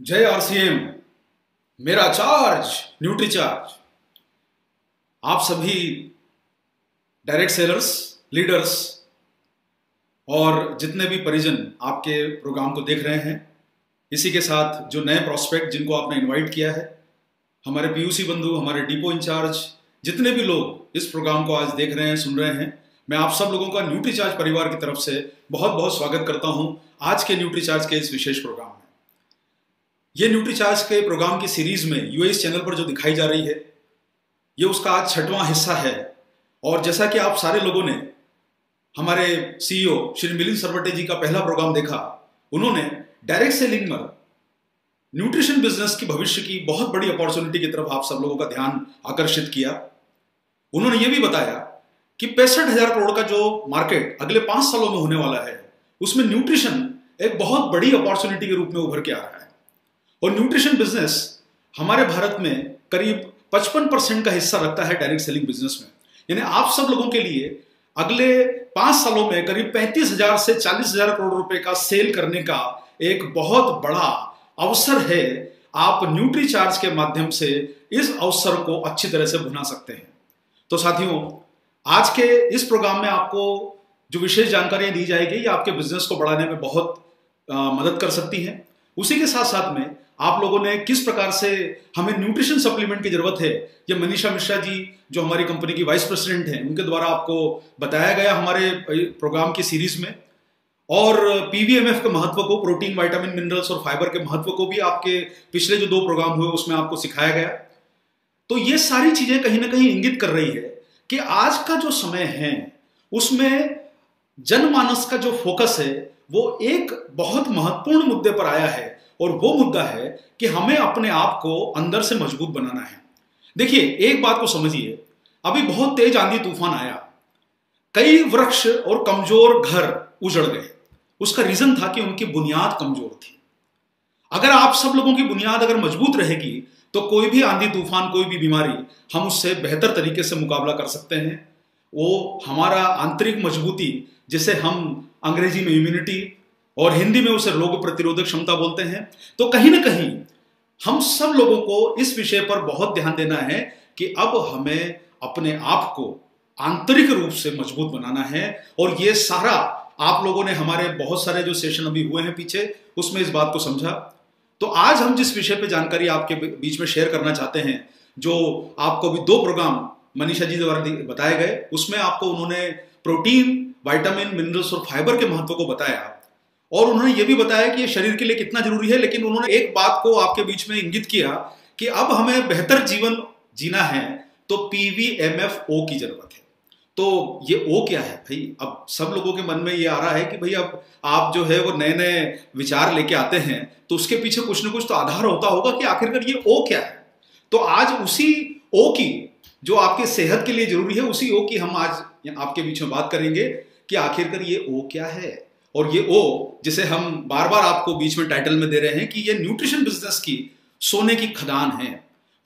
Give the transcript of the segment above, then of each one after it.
जय आरसीएम। मेरा charge nutri charge. आप सभी डायरेक्ट सेलर्स, लीडर्स और जितने भी परिजन आपके प्रोग्राम को देख रहे हैं, इसी के साथ जो नए प्रोस्पेक्ट जिनको आपने इनवाइट किया है, हमारे पीयूसी बंधु, हमारे डिपो इंचार्ज, जितने भी लोग इस प्रोग्राम को आज देख रहे हैं, सुन रहे हैं, मैं आप सब लोगों का न्यूट्री चार्ज परिवार की तरफ से बहुत बहुत स्वागत करता हूं आज के न्यूट्री चार्ज के इस विशेष प्रोग्राम में। ये न्यूट्री चार्ज के प्रोग्राम की सीरीज में यूएस चैनल पर जो दिखाई जा रही है, ये उसका आज 6वां हिस्सा है। और जैसा कि आप सारे लोगों ने हमारे सीईओ श्री मिलिंद सरवटे जी का पहला प्रोग्राम देखा, उन्होंने डायरेक्ट सेलिंग में न्यूट्रिशन बिजनेस की भविष्य की बहुत बड़ी अपॉर्चुनिटी की तरफ आप सब लोगों का ध्यान आकर्षित किया। उन्होंने ये भी बताया कि 65,000 करोड़ का जो मार्केट अगले 5 सालों में होने वाला है, उसमें न्यूट्रिशन एक बहुत बड़ी अपॉर्चुनिटी के रूप में उभर के आ रहा है। और न्यूट्रिशन बिजनेस हमारे भारत में करीब 55% का हिस्सा रखता है डायरेक्ट सेलिंग बिजनेस में। यानी आप सब लोगों के लिए अगले 5 सालों में करीब 35,000 से 40,000 करोड़ रुपए का सेल करने का एक बहुत बड़ा अवसर है। आप न्यूट्री चार्ज के माध्यम से इस अवसर को अच्छी तरह से भुना सकते हैं। तो साथियों, आज के इस प्रोग्राम में आपको जो विशेष जानकारियां दी जाएगी, ये आपके बिजनेस को बढ़ाने में बहुत मदद कर सकती हैं। उसी के साथ साथ में आप लोगों ने किस प्रकार से हमें न्यूट्रिशन सप्लीमेंट की जरूरत है, ये मनीषा मिश्रा जी जो हमारी कंपनी की वाइस प्रेसिडेंट हैं, उनके द्वारा आपको बताया गया हमारे प्रोग्राम की सीरीज में। और पीवीएमएफ के महत्व को, प्रोटीन, विटामिन, मिनरल्स और फाइबर के महत्व को भी आपके पिछले जो 2 प्रोग्राम हुए उसमें आपको सिखाया गया। तो ये सारी चीजें कहीं ना कहीं इंगित कर रही है कि आज का जो समय है उसमें जनमानस का जो फोकस है वो एक बहुत महत्वपूर्ण मुद्दे पर आया है। और वो मुद्दा है कि हमें अपने आप को अंदर से मजबूत बनाना है। देखिए, एक बात को समझिए, अभी बहुत तेज आंधी तूफान आया, कई वृक्ष और कमजोर घर उजड़ गए। उसका रीजन था कि उनकी बुनियाद कमजोर थी। अगर आप सब लोगों की बुनियाद अगर मजबूत रहेगी तो कोई भी आंधी तूफान, कोई भी बीमारी, हम उससे बेहतर तरीके से मुकाबला कर सकते हैं। वो हमारा आंतरिक मजबूती, जिसे हम अंग्रेजी में इम्यूनिटी और हिंदी में उसे रोग प्रतिरोधक क्षमता बोलते हैं। तो कहीं ना कहीं हम सब लोगों को इस विषय पर बहुत ध्यान देना है कि अब हमें अपने आप को आंतरिक रूप से मजबूत बनाना है। और ये सारा आप लोगों ने हमारे बहुत सारे जो सेशन अभी हुए हैं पीछे, उसमें इस बात को समझा। तो आज हम जिस विषय पे जानकारी आपके बीच में शेयर करना चाहते हैं, जो आपको अभी 2 प्रोग्राम मनीषा जी द्वारा बताए गए, उसमें आपको उन्होंने प्रोटीन, विटामिन, मिनरल्स और फाइबर के महत्व को बताया। और उन्होंने ये भी बताया कि ये शरीर के लिए कितना जरूरी है। लेकिन उन्होंने एक बात को आपके बीच में इंगित किया कि अब हमें बेहतर जीवन जीना है तो पीवीएमएफओ की जरूरत है। तो ये ओ क्या है भाई? अब सब लोगों के मन में ये आ रहा है कि भाई अब आप जो है वो नए नए विचार लेके आते हैं, तो उसके पीछे कुछ ना कुछ तो आधार होता होगा कि आखिरकार ये ओ क्या है। तो आज उसी ओ की, जो आपके सेहत के लिए जरूरी है, उसी ओ की हम आज आपके बीच में बात करेंगे कि आखिरकार ये ओ क्या है। और ये ओ, जिसे हम बार बार आपको बीच में टाइटल में दे रहे हैं कि ये न्यूट्रिशन बिजनेस की सोने की खदान है।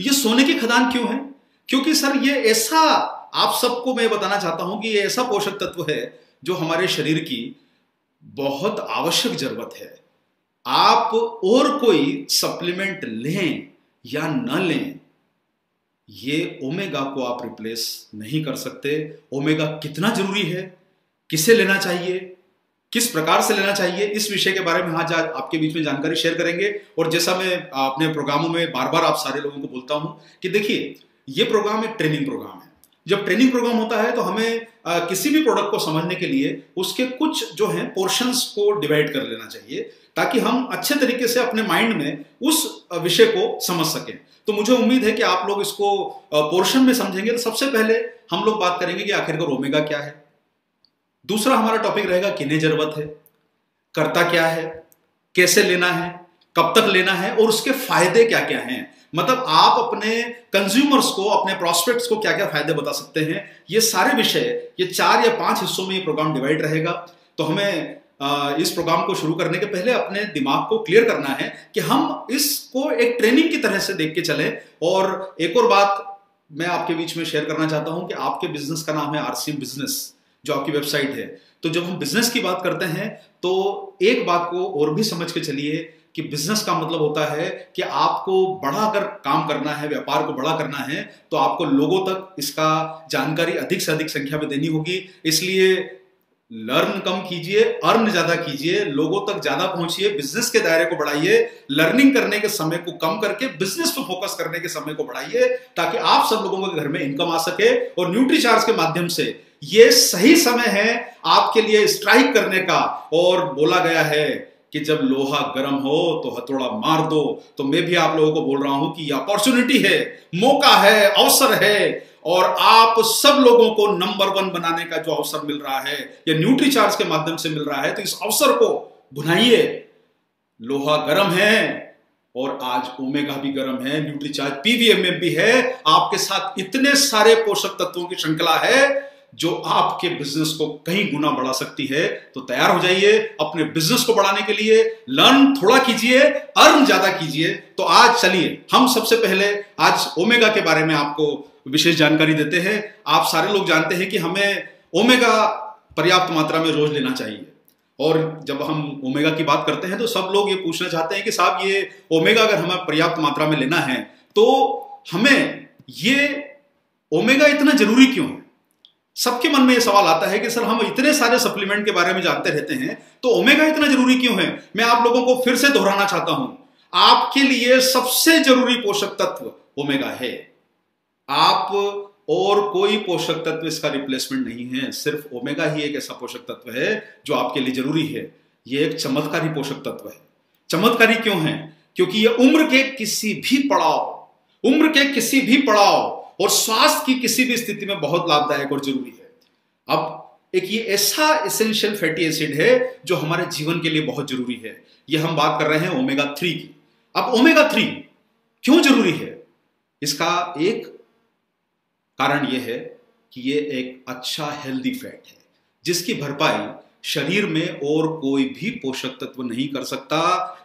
ये सोने की खदान क्यों है? क्योंकि सर ये ऐसा, आप सबको मैं बताना चाहता हूं कि ये ऐसा पोषक तत्व है जो हमारे शरीर की बहुत आवश्यक जरूरत है। आप और कोई सप्लीमेंट लें या न लें, ये ओमेगा को आप रिप्लेस नहीं कर सकते। ओमेगा कितना जरूरी है, किसे लेना चाहिए, किस प्रकार से लेना चाहिए, इस विषय के बारे में आज आपके बीच में जानकारी शेयर करेंगे। और जैसा मैं अपने प्रोग्रामों में बार बार आप सारे लोगों को बोलता हूं कि देखिए, ये प्रोग्राम एक ट्रेनिंग प्रोग्राम है। जब ट्रेनिंग प्रोग्राम होता है तो हमें किसी भी प्रोडक्ट को समझने के लिए उसके कुछ जो है पोर्शंस को डिवाइड कर लेना चाहिए, ताकि हम अच्छे तरीके से अपने माइंड में उस विषय को समझ सकें। तो मुझे उम्मीद है कि आप लोग इसको पोर्शन में समझेंगे। तो सबसे पहले हम लोग बात करेंगे कि आखिरकार ओमेगा क्या है। दूसरा हमारा टॉपिक रहेगा किन्हें जरूरत है, करता क्या है, कैसे लेना है, कब तक लेना है और उसके फायदे क्या क्या हैं। मतलब आप अपने कंज्यूमर्स को, अपने प्रोस्पेक्ट्स को क्या क्या फायदे बता सकते हैं। ये सारे विषय, ये 4 या 5 हिस्सों में ये प्रोग्राम डिवाइड रहेगा। तो हमें इस प्रोग्राम को शुरू करने के पहले अपने दिमाग को क्लियर करना है कि हम इसको एक ट्रेनिंग की तरह से देख के चलें। और एक और बात मैं आपके बीच में शेयर करना चाहता हूं कि आपके बिजनेस का नाम है आरसीएम बिजनेस, जो आपकी वेबसाइट है। तो जब हम बिजनेस की बात करते हैं तो एक बात को और भी समझ के चलिए कि बिजनेस का मतलब होता है कि आपको बड़ा अगर काम करना है, व्यापार को बड़ा करना है, तो आपको लोगों तक इसका जानकारी अधिक से अधिक संख्या में देनी होगी। इसलिए लर्न कम कीजिए, अर्न ज्यादा कीजिए, लोगों तक ज्यादा पहुंचिए, बिजनेस के दायरे को बढ़ाइए, लर्निंग करने के समय को कम करके बिजनेस पे फोकस करने के समय को बढ़ाइए, ताकि आप सब लोगों के घर में इनकम आ सके। और न्यूट्रीचार्ज के माध्यम से ये सही समय है आपके लिए स्ट्राइक करने का। और बोला गया है कि जब लोहा गर्म हो तो हथौड़ा मार दो। तो मैं भी आप लोगों को बोल रहा हूं कि ये अपॉर्चुनिटी है, मौका है, अवसर है, और आप सब लोगों को नंबर 1 बनाने का जो अवसर मिल रहा है, ये न्यूट्रीचार्ज के माध्यम से मिल रहा है। तो इस अवसर को भुनाइए। लोहा गर्म है और आज ओमेगा भी गर्म है, न्यूट्रीचार्ज पीवीएमएम भी है, आपके साथ इतने सारे पोषक तत्वों की श्रृंखला है जो आपके बिजनेस को कहीं गुना बढ़ा सकती है। तो तैयार हो जाइए अपने बिजनेस को बढ़ाने के लिए। लर्न थोड़ा कीजिए, अर्न ज्यादा कीजिए। तो आज चलिए हम सबसे पहले आज ओमेगा के बारे में आपको विशेष जानकारी देते हैं। आप सारे लोग जानते हैं कि हमें ओमेगा पर्याप्त मात्रा में रोज लेना चाहिए। और जब हम ओमेगा की बात करते हैं तो सब लोग ये पूछना चाहते हैं कि साहब ये ओमेगा अगर हमें पर्याप्त मात्रा में लेना है तो हमें ये ओमेगा इतना जरूरी क्यों है। सबके मन में ये सवाल आता है कि सर हम इतने सारे सप्लीमेंट के बारे में जानते रहते हैं तो ओमेगा इतना जरूरी क्यों है। मैं आप लोगों को फिर से दोहराना चाहता हूं, आपके लिए सबसे जरूरी पोषक तत्व ओमेगा है। आप और कोई पोषक तत्व इसका रिप्लेसमेंट नहीं है, सिर्फ ओमेगा ही एक ऐसा पोषक तत्व है जो आपके लिए जरूरी है। यह एक चमत्कारी पोषक तत्व है। चमत्कारी क्यों है? क्योंकि यह उम्र के किसी भी पड़ाव और स्वास्थ्य की किसी भी स्थिति में बहुत लाभदायक और जरूरी है। अब एक ये ऐसा एसेंशियल फैटी एसिड है जो हमारे जीवन के लिए बहुत जरूरी है। ये हम बात कर रहे हैं ओमेगा 3 की। अब ओमेगा 3 क्यों जरूरी है? इसका एक कारण यह है कि ये एक अच्छा हेल्दी फैट है जिसकी भरपाई शरीर में और कोई भी पोषक तत्व नहीं कर सकता।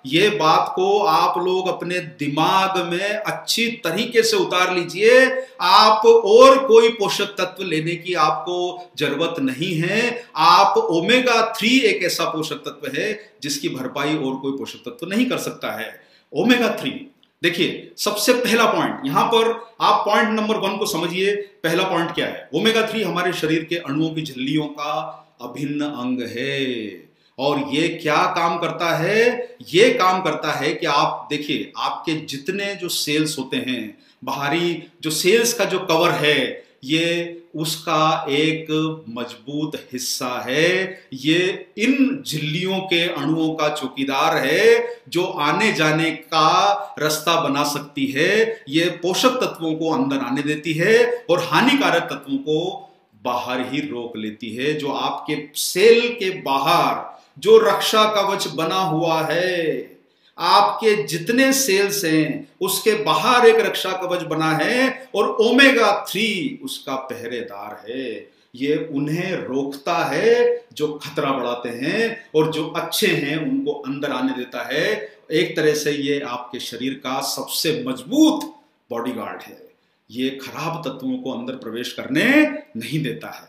ये बात को आप लोग अपने दिमाग में अच्छी तरीके से उतार लीजिए। आप और कोई पोषक तत्व लेने की आपको जरूरत नहीं है। आप ओमेगा 3 एक ऐसा पोषक तत्व है जिसकी भरपाई और कोई पोषक तत्व नहीं कर सकता है। ओमेगा 3 देखिए, सबसे पहला पॉइंट यहां पर आप पॉइंट नंबर 1 को समझिए। पहला पॉइंट क्या है? ओमेगा 3 हमारे शरीर के अणुओं की झिल्लियों का अभिन्न अंग है। और ये क्या काम करता है? ये काम करता है कि आप देखिए, आपके जितने जो सेल्स होते हैं, बाहरी जो सेल्स का जो कवर है, ये उसका एक मजबूत हिस्सा है। ये इन झिल्लियों के अणुओं का चौकीदार है जो आने जाने का रास्ता बना सकती है। ये पोषक तत्वों को अंदर आने देती है और हानिकारक तत्वों को बाहर ही रोक लेती है। जो आपके सेल के बाहर जो रक्षा कवच बना हुआ है, आपके जितने सेल्स हैं उसके बाहर एक रक्षा कवच बना है और ओमेगा 3 उसका पहरेदार है। ये उन्हें रोकता है जो खतरा बढ़ाते हैं और जो अच्छे हैं उनको अंदर आने देता है। एक तरह से ये आपके शरीर का सबसे मजबूत बॉडीगार्ड है। ये खराब तत्वों को अंदर प्रवेश करने नहीं देता है।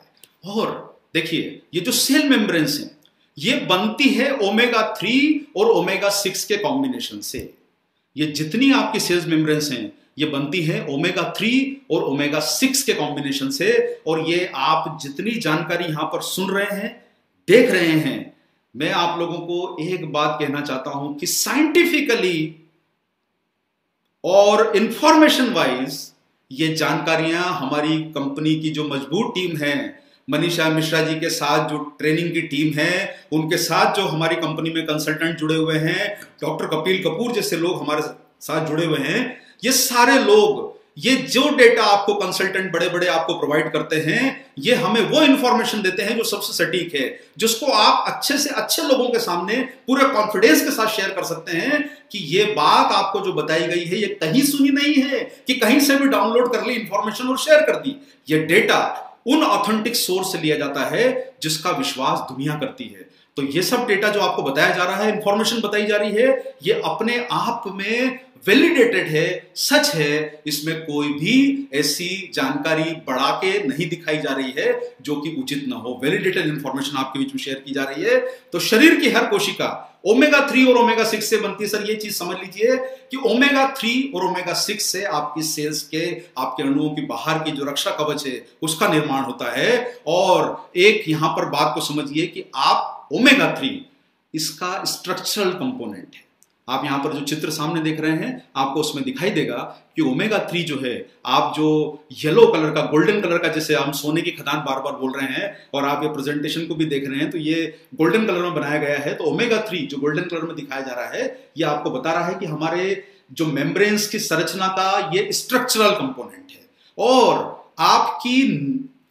और देखिए, ये जो सेल मेम्ब्रेन्स हैं ये बनती है ओमेगा 3 और ओमेगा 6 के कॉम्बिनेशन से। ये जितनी आपकी सेल्स मेम्ब्रेन्स हैं ये बनती है ओमेगा 3 और ओमेगा 6 के कॉम्बिनेशन से। और ये आप जितनी जानकारी यहां पर सुन रहे हैं, देख रहे हैं, मैं आप लोगों को एक बात कहना चाहता हूं कि साइंटिफिकली और इंफॉर्मेशन वाइज ये जानकारियां हमारी कंपनी की जो मजबूत टीम है, मनीषा मिश्रा जी के साथ जो ट्रेनिंग की टीम है, उनके साथ जो हमारी कंपनी में कंसल्टेंट जुड़े हुए हैं, डॉक्टर कपिल कपूर जैसे लोग हमारे साथ जुड़े हुए हैं, ये सारे लोग, ये जो डेटा आपको कंसल्टेंट बड़े बड़े आपको प्रोवाइड करते हैं, ये हमें वो इंफॉर्मेशन देते हैं जो सबसे सटीक है, जिसको आप अच्छे से अच्छे लोगों के सामने पूरे कॉन्फिडेंस के साथ शेयर कर सकते हैं कि ये बात आपको जो बताई गई है ये कहीं सुनी नहीं है कि कहीं से भी डाउनलोड कर ली इंफॉर्मेशन और शेयर कर दी। ये डेटा उन ऑथेंटिक सोर्स से लिया जाता है जिसका विश्वास दुनिया करती है। तो ये सब डेटा जो आपको बताया जा रहा है, इंफॉर्मेशन बताई जा रही है, ये अपने आप में वैलिडेटेड है, सच है। इसमें कोई भी ऐसी जानकारी बढ़ा के नहीं दिखाई जा रही है जो कि उचित ना हो। वैलिडेटेड इंफॉर्मेशन आपके बीच में शेयर की जा रही है। तो शरीर की हर कोशिका ओमेगा 3 और ओमेगा 6 से बनती है। सर ये चीज समझ लीजिए कि ओमेगा 3 और ओमेगा 6 से आपकी सेल्स के, आपके अणुओं की बाहर की जो रक्षा कवच है उसका निर्माण होता है। और एक यहां पर बात को समझिए कि आप ओमेगा 3 इसका स्ट्रक्चरल कंपोनेंट है। आप यहां पर जो चित्र सामने देख रहे हैं आपको उसमें दिखाई देगा कि ओमेगा 3 जो है, आप जो येलो कलर का, गोल्डन कलर का, जैसे हम सोने की खदान बार बार बोल रहे हैं और आप ये प्रेजेंटेशन को भी देख रहे हैं तो ये गोल्डन कलर में बनाया गया है। तो ओमेगा 3 जो गोल्डन कलर में दिखाया जा रहा है ये आपको बता रहा है कि हमारे जो मेम्ब्रेन्स की संरचना का ये स्ट्रक्चरल कंपोनेंट है और आपकी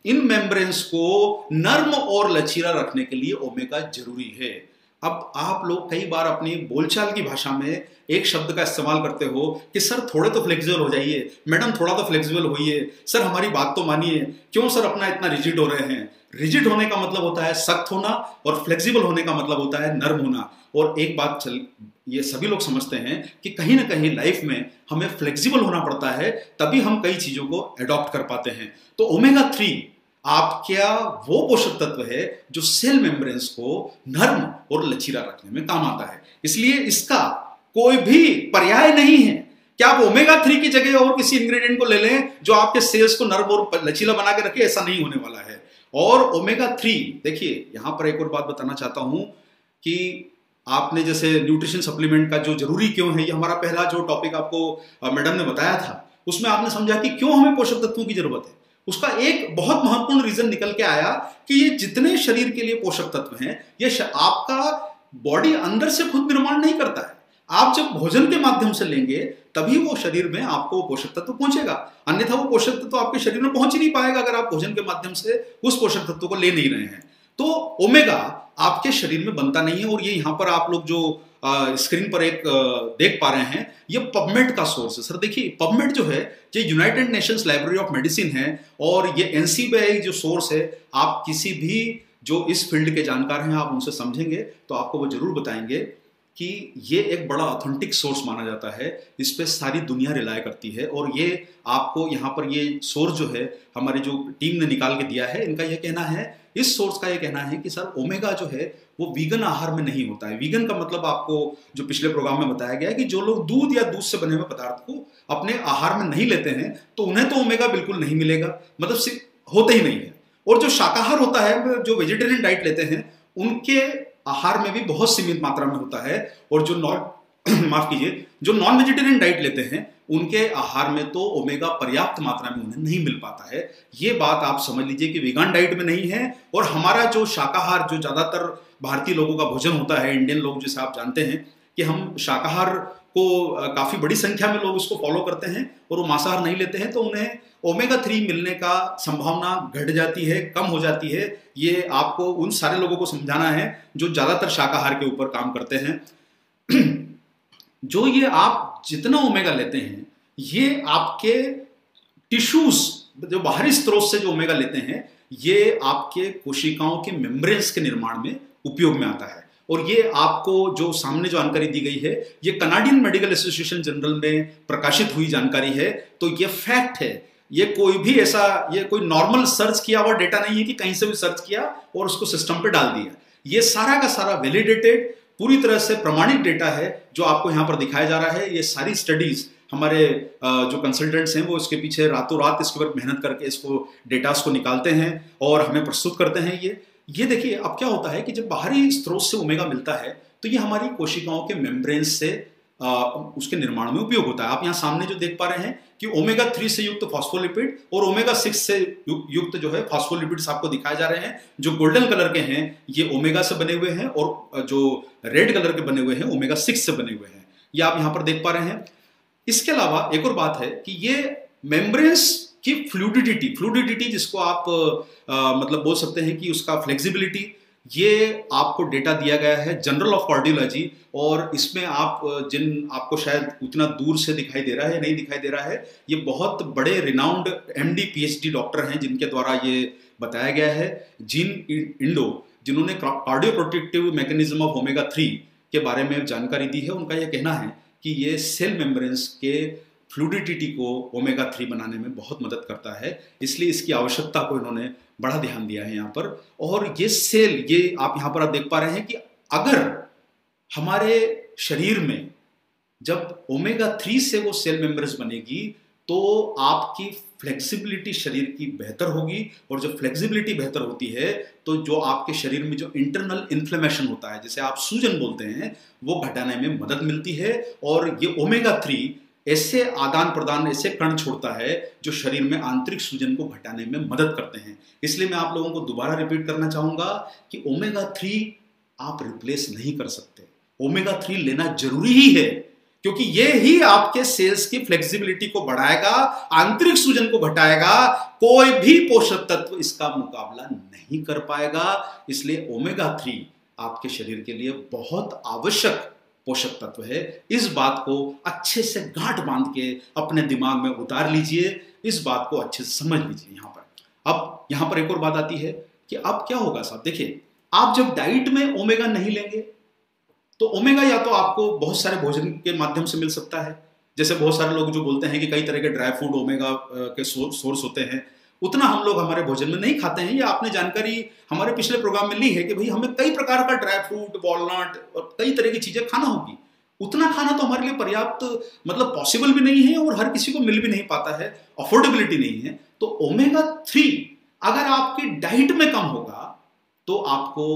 इन मेम्ब्रेन्स को नर्म और लचीला रखने के लिए ओमेगा जरूरी है। अब आप लोग कई बार अपनी बोलचाल की भाषा में एक शब्द का इस्तेमाल करते हो कि सर थोड़े तो फ्लेक्सिबल हो जाइए, मैडम थोड़ा तो फ्लेक्सिबल होइए, सर हमारी बात तो मानिए, क्यों सर अपना इतना रिजिड हो रहे हैं। रिजिड होने का मतलब होता है सख्त होना और फ्लेक्सिबल होने का मतलब होता है नर्म होना। और एक बात ये सभी लोग समझते हैं कि कहीं ना कहीं लाइफ में हमें फ्लेक्सिबल होना पड़ता है, तभी हम कई चीजों को अडॉप्ट कर पाते हैं। तो ओमेगा 3 आपका वो पोषक तत्व है जो सेल मेम्ब्रेन्स को नर्म और लचीला रखने में काम आता है। इसलिए इसका कोई भी पर्याय नहीं है कि आप ओमेगा 3 की जगह और किसी इंग्रेडिएंट को ले लें जो आपके सेल्स को नर्म और लचीला बना के रखे। ऐसा नहीं होने वाला है। और ओमेगा 3 देखिए, यहां पर एक और बात बताना चाहता हूं कि आपने जैसे न्यूट्रिशन सप्लीमेंट का जो जरूरी क्यों है, ये हमारा पहला जो टॉपिक आपको मैडम ने बताया था, उसमें आपने समझा कि क्यों हमें पोषक तत्वों की जरूरत है। उसका एक बहुत महत्वपूर्ण रीजन निकल के आया कि ये जितने शरीर के लिए पोषक तत्व हैं, ये आपका बॉडी अंदर से खुद निर्माण नहीं करता है। आप जब भोजन के माध्यम से लेंगे तभी वो शरीर में आपको पोषक तत्व पहुंचेगा, अन्यथा वो पोषक तत्व आपके शरीर में पहुंच ही नहीं पाएगा अगर आप भोजन के माध्यम से उस पोषक तत्व को ले नहीं रहे हैं। तो ओमेगा आपके शरीर में बनता नहीं है। और ये यहां पर आप लोग जो स्क्रीन पर एक देख पा रहे हैं, ये पबमेड का सोर्स है। सर देखिए, पबमेड जो है ये United Nations library of medicine है और ये एनसीबीआई जो सोर्स है। आप किसी भी जो इस फील्ड के जानकार हैं आप उनसे समझेंगे तो आपको वो जरूर बताएंगे कि ये एक बड़ा ऑथेंटिक सोर्स माना जाता है। इस पे सारी दुनिया रिलाय करती है। और ये आपको यहाँ पर ये सोर्स जो है हमारी जो टीम ने निकाल के दिया है, इनका यह कहना है, इस सोर्स का यह कहना है कि सर ओमेगा जो है वो वीगन आहार में नहीं होता है। वीगन का मतलब आपको जो पिछले प्रोग्राम में बताया गया है कि जो लोग दूध या दूध से बने हुए पदार्थ को अपने आहार में नहीं लेते हैं तो उन्हें तो ओमेगा बिल्कुल नहीं मिलेगा, मतलब होता ही नहीं है। और जो शाकाहार होता है, जो वेजिटेरियन डाइट लेते हैं, उनके आहार में भी बहुत सीमित मात्रा में होता है। और जो माफ कीजिए, जो नॉन वेजिटेरियन डाइट लेते हैं उनके आहार में तो ओमेगा पर्याप्त मात्रा में उन्हें नहीं मिल पाता है। ये बात आप समझ लीजिए कि वीगन डाइट में नहीं है। और हमारा जो शाकाहार, जो ज्यादातर भारतीय लोगों का भोजन होता है, इंडियन लोग जैसे आप जानते हैं कि हम शाकाहार को काफी बड़ी संख्या में लोग उसको फॉलो करते हैं और वो मांसाहार नहीं लेते हैं, तो उन्हें ओमेगा 3 मिलने का संभावना घट जाती है, कम हो जाती है। ये आपको उन सारे लोगों को समझाना है जो ज्यादातर शाकाहार के ऊपर काम करते हैं। जो ये आप जितना ओमेगा लेते हैं, ये आपके टिश्यूज, जो बाहरी स्रोत से जो ओमेगा लेते हैं, ये आपके कोशिकाओं के मेम्ब्रेन्स के निर्माण में उपयोग में आता है। और ये आपको जो सामने जो जानकारी दी गई है, ये कनाडियन मेडिकल एसोसिएशन जनरल में प्रकाशित हुई जानकारी है। तो ये फैक्ट है, ये कोई भी ऐसा, ये कोई नॉर्मल सर्च किया हुआ डेटा नहीं है कि कहीं से भी सर्च किया और उसको सिस्टम पे डाल दिया। ये सारा का सारा वैलिडेटेड, पूरी तरह से प्रमाणित डेटा है जो आपको यहाँ पर दिखाया जा रहा है। ये सारी स्टडीज हमारे जो कंसल्टेंट्स हैं वो इसके पीछे रातों रात इसके ऊपर मेहनत करके इसको डेटास को निकालते हैं और हमें प्रस्तुत करते हैं। ये देखिए, अब क्या होता है कि जब बाहरी स्रोत से ओमेगा मिलता है तो ये हमारी कोशिकाओं के मेम्ब्रेन्स से उसके निर्माण में उपयोग होता है। आप यहाँ सामने जो देख पा रहे हैं कि ओमेगा 3 से युक्त फॉस्फोलिपिड और ओमेगा 6 से युक्त जो है फॉस्फोलिपिड्स आपको दिखाए जा रहे हैं। जो गोल्डन कलर के हैं ये ओमेगा से बने हुए हैं और जो रेड कलर के बने हुए हैं ओमेगा 6 से बने हुए हैं। ये आप यहाँ पर देख पा रहे हैं। इसके अलावा एक और बात है कि ये मेम्ब्रेन्स की फ्लूइडिटी जिसको आप मतलब बोल सकते हैं कि उसका फ्लेक्सिबिलिटी, ये आपको डेटा दिया गया है जर्नल ऑफ कार्डियोलॉजी। और इसमें आप आपको शायद उतना दूर से दिखाई दे रहा है, नहीं दिखाई दे रहा है, ये बहुत बड़े रिनाउंड MD PhD डॉक्टर हैं जिनके द्वारा ये बताया गया है। जीन इंडो, जिन्होंने cardio protective mechanism of omega 3 के बारे में जानकारी दी है, उनका यह कहना है कि ये सेल मेम्ब्रेन्स के फ्लूइडिटी को ओमेगा 3 बनाने में बहुत मदद करता है, इसलिए इसकी आवश्यकता को इन्होंने बड़ा ध्यान दिया है यहाँ पर। और ये सेल, ये आप यहाँ पर आप देख पा रहे हैं कि अगर हमारे शरीर में जब ओमेगा 3 से वो सेल मेम्ब्रेन्स बनेगी तो आपकी फ्लेक्सिबिलिटी शरीर की बेहतर होगी, और जब फ्लेक्सिबिलिटी बेहतर होती है तो जो आपके शरीर में जो इंटरनल इन्फ्लेमेशन होता है, जिसे आप सूजन बोलते हैं, वो घटाने में मदद मिलती है। और ये ओमेगा 3 ऐसे आदान प्रदान, ऐसे कण छोड़ता है जो शरीर में आंतरिक सूजन को घटाने में मदद करते हैं। इसलिए मैं आप लोगों को दोबारा रिपीट करना चाहूंगा कि ओमेगा 3 आप रिप्लेस नहीं कर सकते, ओमेगा 3 लेना जरूरी ही है, क्योंकि ये ही आपके सेल्स की फ्लेक्सिबिलिटी को बढ़ाएगा, आंतरिक सूजन को घटाएगा। कोई भी पोषक तत्व इसका मुकाबला नहीं कर पाएगा। इसलिए ओमेगा 3 आपके शरीर के लिए बहुत आवश्यक पोषक तत्व है। इस बात को अच्छे से गांठ बांध के अपने दिमाग में उतार लीजिए, इस बात को अच्छे से समझ लीजिए। अब यहां पर एक और बात आती है कि अब क्या होगा साहब, देखिए, आप जब डाइट में ओमेगा नहीं लेंगे तो ओमेगा या तो आपको बहुत सारे भोजन के माध्यम से मिल सकता है, जैसे बहुत सारे लोग जो बोलते हैं कि कई तरह के ड्राई फ्रूट ओमेगा के सोर्स होते हैं, उतना हम लोग हमारे भोजन में नहीं खाते हैं। ये आपने जानकारी हमारे पिछले प्रोग्राम में ली है कि भाई हमें कई प्रकार का ड्राई फ्रूट, वॉलनट और कई तरह की चीजें खाना होगी। उतना खाना तो हमारे लिए पर्याप्त, मतलब पॉसिबल भी नहीं है और हर किसी को मिल भी नहीं पाता है, अफोर्डेबिलिटी नहीं है। तो ओमेगा 3 अगर आपकी डाइट में कम होगा तो आपको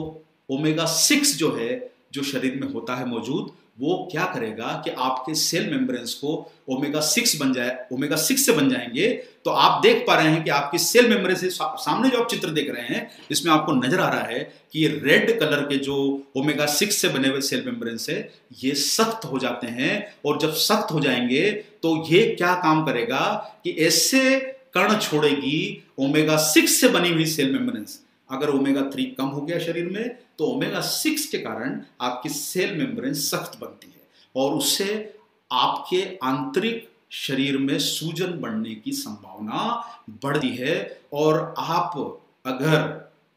ओमेगा 6 जो है, जो शरीर में होता है मौजूद, वो क्या करेगा कि आपके सेल मेम्ब्रेन्स को ओमेगा 6 बन जाए, ओमेगा 6 से बन जाएंगे। तो आप देख पा रहे हैं कि आपकी सेल मेम्ब्रेन से सामने जो आप चित्र देख रहे हैं, इसमें आपको नजर आ रहा है कि ये रेड कलर के जो ओमेगा 6 से बने हुए सेल मेम्ब्रेन से ये सख्त हो जाते हैं, और जब सख्त हो जाएंगे तो ये क्या काम करेगा कि ऐसे कण छोड़ेगी ओमेगा 6 से बनी हुई सेल मेम्ब्रेन्स। अगर ओमेगा 3 कम हो गया शरीर में तो ओमेगा 6 के कारण आपकी सेल मेम्ब्रेन सख्त बनती है, और उससे आपके आंतरिक शरीर में सूजन बढ़ने की संभावना बढ़ती है। और आप अगर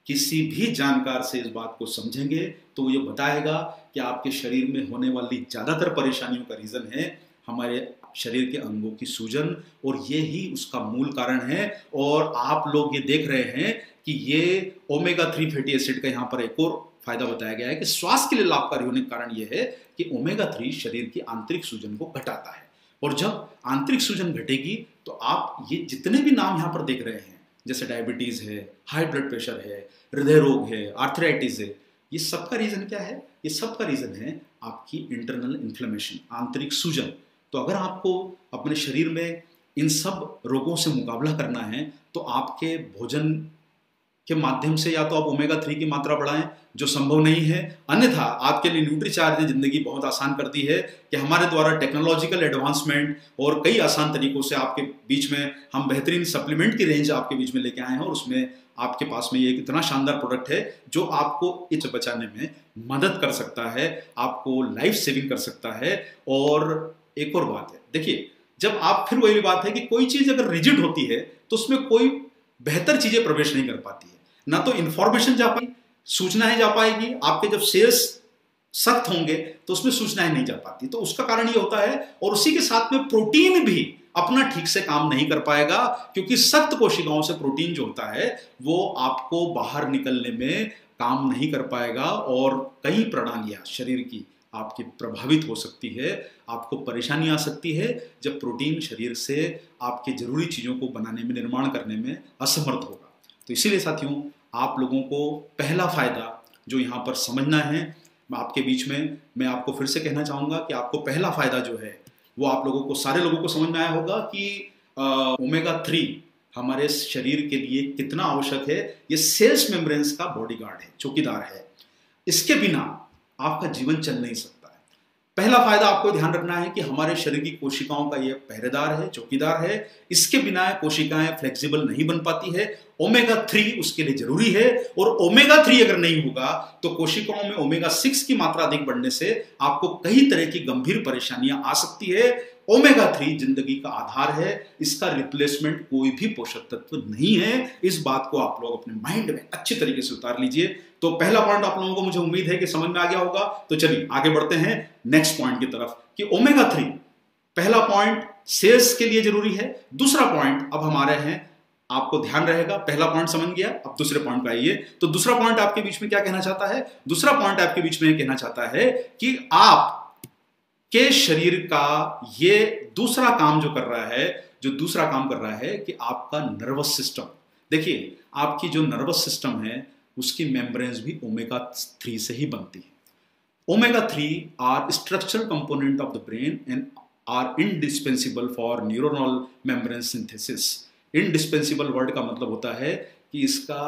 किसी भी जानकार से इस बात को समझेंगे तो ये बताएगा कि आपके शरीर में होने वाली ज्यादातर परेशानियों का रीजन है हमारे शरीर के अंगों की सूजन, और ये ही उसका मूल कारण है। और आप लोग ये देख रहे हैं कि ये ओमेगा 3 फैटी एसिड का यहाँ पर एक और फायदा बताया गया है कि स्वास्थ्य के लिए लाभकारी होने का कारण यह है कि ओमेगा 3 शरीर की आंतरिक सूजन को घटाता है। और जब आंतरिक सूजन घटेगी तो आप ये जितने भी नाम यहाँ पर देख रहे हैं, जैसे डायबिटीज है, हाई ब्लड प्रेशर है, हृदय रोग है, आर्थराइटिस है, ये सबका रीजन क्या है? ये सबका रीजन है आपकी इंटरनल इन्फ्लेमेशन, आंतरिक सूजन। तो अगर आपको अपने शरीर में इन सब रोगों से मुकाबला करना है तो आपके भोजन के माध्यम से या तो आप ओमेगा 3 की मात्रा बढ़ाएं, जो संभव नहीं है। अन्यथा आपके लिए न्यूट्रीचार्ज ने जिंदगी बहुत आसान कर दी है कि हमारे द्वारा टेक्नोलॉजिकल एडवांसमेंट और कई आसान तरीकों से आपके बीच में हम बेहतरीन सप्लीमेंट की रेंज आपके बीच में लेके आए हैं, और उसमें आपके पास में ये एक इतना शानदार प्रोडक्ट है जो आपको इच बचाने में मदद कर सकता है, आपको लाइफ सेविंग कर सकता है। और एक और बात है, देखिए, जब आप, फिर वही बात है कि कोई चीज अगर रिजिड होती है तो उसमें कोई बेहतर चीजें प्रवेश नहीं कर पाती है, ना तो इंफॉर्मेशन जा पाएगी, सूचनाएं जा पाएगी। आपके जब सेल्स सख्त होंगे तो उसमें सूचनाएं नहीं जा पाती, तो उसका कारण ये होता है। और उसी के साथ में प्रोटीन भी अपना ठीक से काम नहीं कर पाएगा, क्योंकि सख्त कोशिकाओं से प्रोटीन जो होता है वो आपको बाहर निकलने में काम नहीं कर पाएगा, और कई प्रणालियां शरीर की आपकी प्रभावित हो सकती है, आपको परेशानी आ सकती है जब प्रोटीन शरीर से आपके जरूरी चीजों को बनाने में, निर्माण करने में असमर्थ होगा। तो इसीलिए साथियों, आप लोगों को पहला फायदा जो यहाँ पर समझना है, आपके बीच में मैं आपको फिर से कहना चाहूंगा कि आपको पहला फायदा जो है वो आप लोगों को, सारे लोगों को समझ में आया होगा कि ओमेगा 3 हमारे शरीर के लिए कितना आवश्यक है। ये सेल्स मेम्ब्रेन्स का बॉडीगार्ड है, चौकीदार है, इसके बिना आपका जीवन चल नहीं सकता है। पहला फायदा आपको ध्यान रखना है कि हमारे शरीर की कोशिकाओं का ये पहरेदार है, चौकीदार है, इसके बिना कोशिकाएं फ्लेक्सिबल नहीं बन पाती है। ओमेगा 3 उसके लिए जरूरी है, और ओमेगा 3 अगर नहीं होगा तो कोशिकाओं में ओमेगा 6 की मात्रा अधिक बढ़ने से आपको कई तरह की गंभीर परेशानियां आ सकती है। ओमेगा 3 जिंदगी का आधार है, इसका रिप्लेसमेंट कोई भी पोषक तत्व नहीं है। इस बात को आप लोग अपने माइंड में अच्छी तरीके से उतार लीजिए। तो पहला पॉइंट आप लोगों को मुझे उम्मीद है कि समझ में आ गया होगा। तो चलिए आगे बढ़ते हैं नेक्स्ट पॉइंट की तरफ कि ओमेगा 3, पहला पॉइंट सेल्स के लिए जरूरी है। दूसरा पॉइंट अब हमारे हैं, आपको ध्यान रहेगा, पहला पॉइंट समझ गया, अब दूसरे पॉइंट पे आइए। तो दूसरा पॉइंट आपके बीच में क्या कहना चाहता है? दूसरा पॉइंट आपके बीच में कहना चाहता है कि आप के शरीर का ये दूसरा काम जो कर रहा है, जो दूसरा काम कर रहा है कि आपका नर्वस सिस्टम, देखिए आपकी जो नर्वस सिस्टम है उसकी मेम्ब्रेन्स भी ओमेगा 3 से ही बनती है। Omega 3 are structural component of the brain and are indispensable for neuronal membrane synthesis. Indispensable word का मतलब होता है कि इसका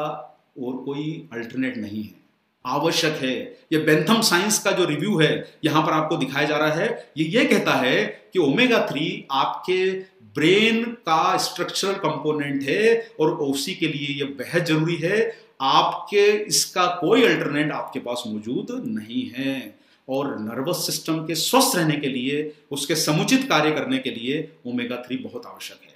और कोई अल्टरनेट नहीं है, आवश्यक है। ये बेंथम साइंस का जो रिव्यू है यहां पर आपको दिखाया जा रहा है, ये कहता है कि ओमेगा 3 आपके ब्रेन का स्ट्रक्चरल कंपोनेंट है और उसी के लिए ये बेहद जरूरी है। आपके इसका कोई अल्टरनेट आपके पास मौजूद नहीं है। और नर्वस सिस्टम के स्वस्थ रहने के लिए, उसके समुचित कार्य करने के लिए ओमेगा 3 बहुत आवश्यक है।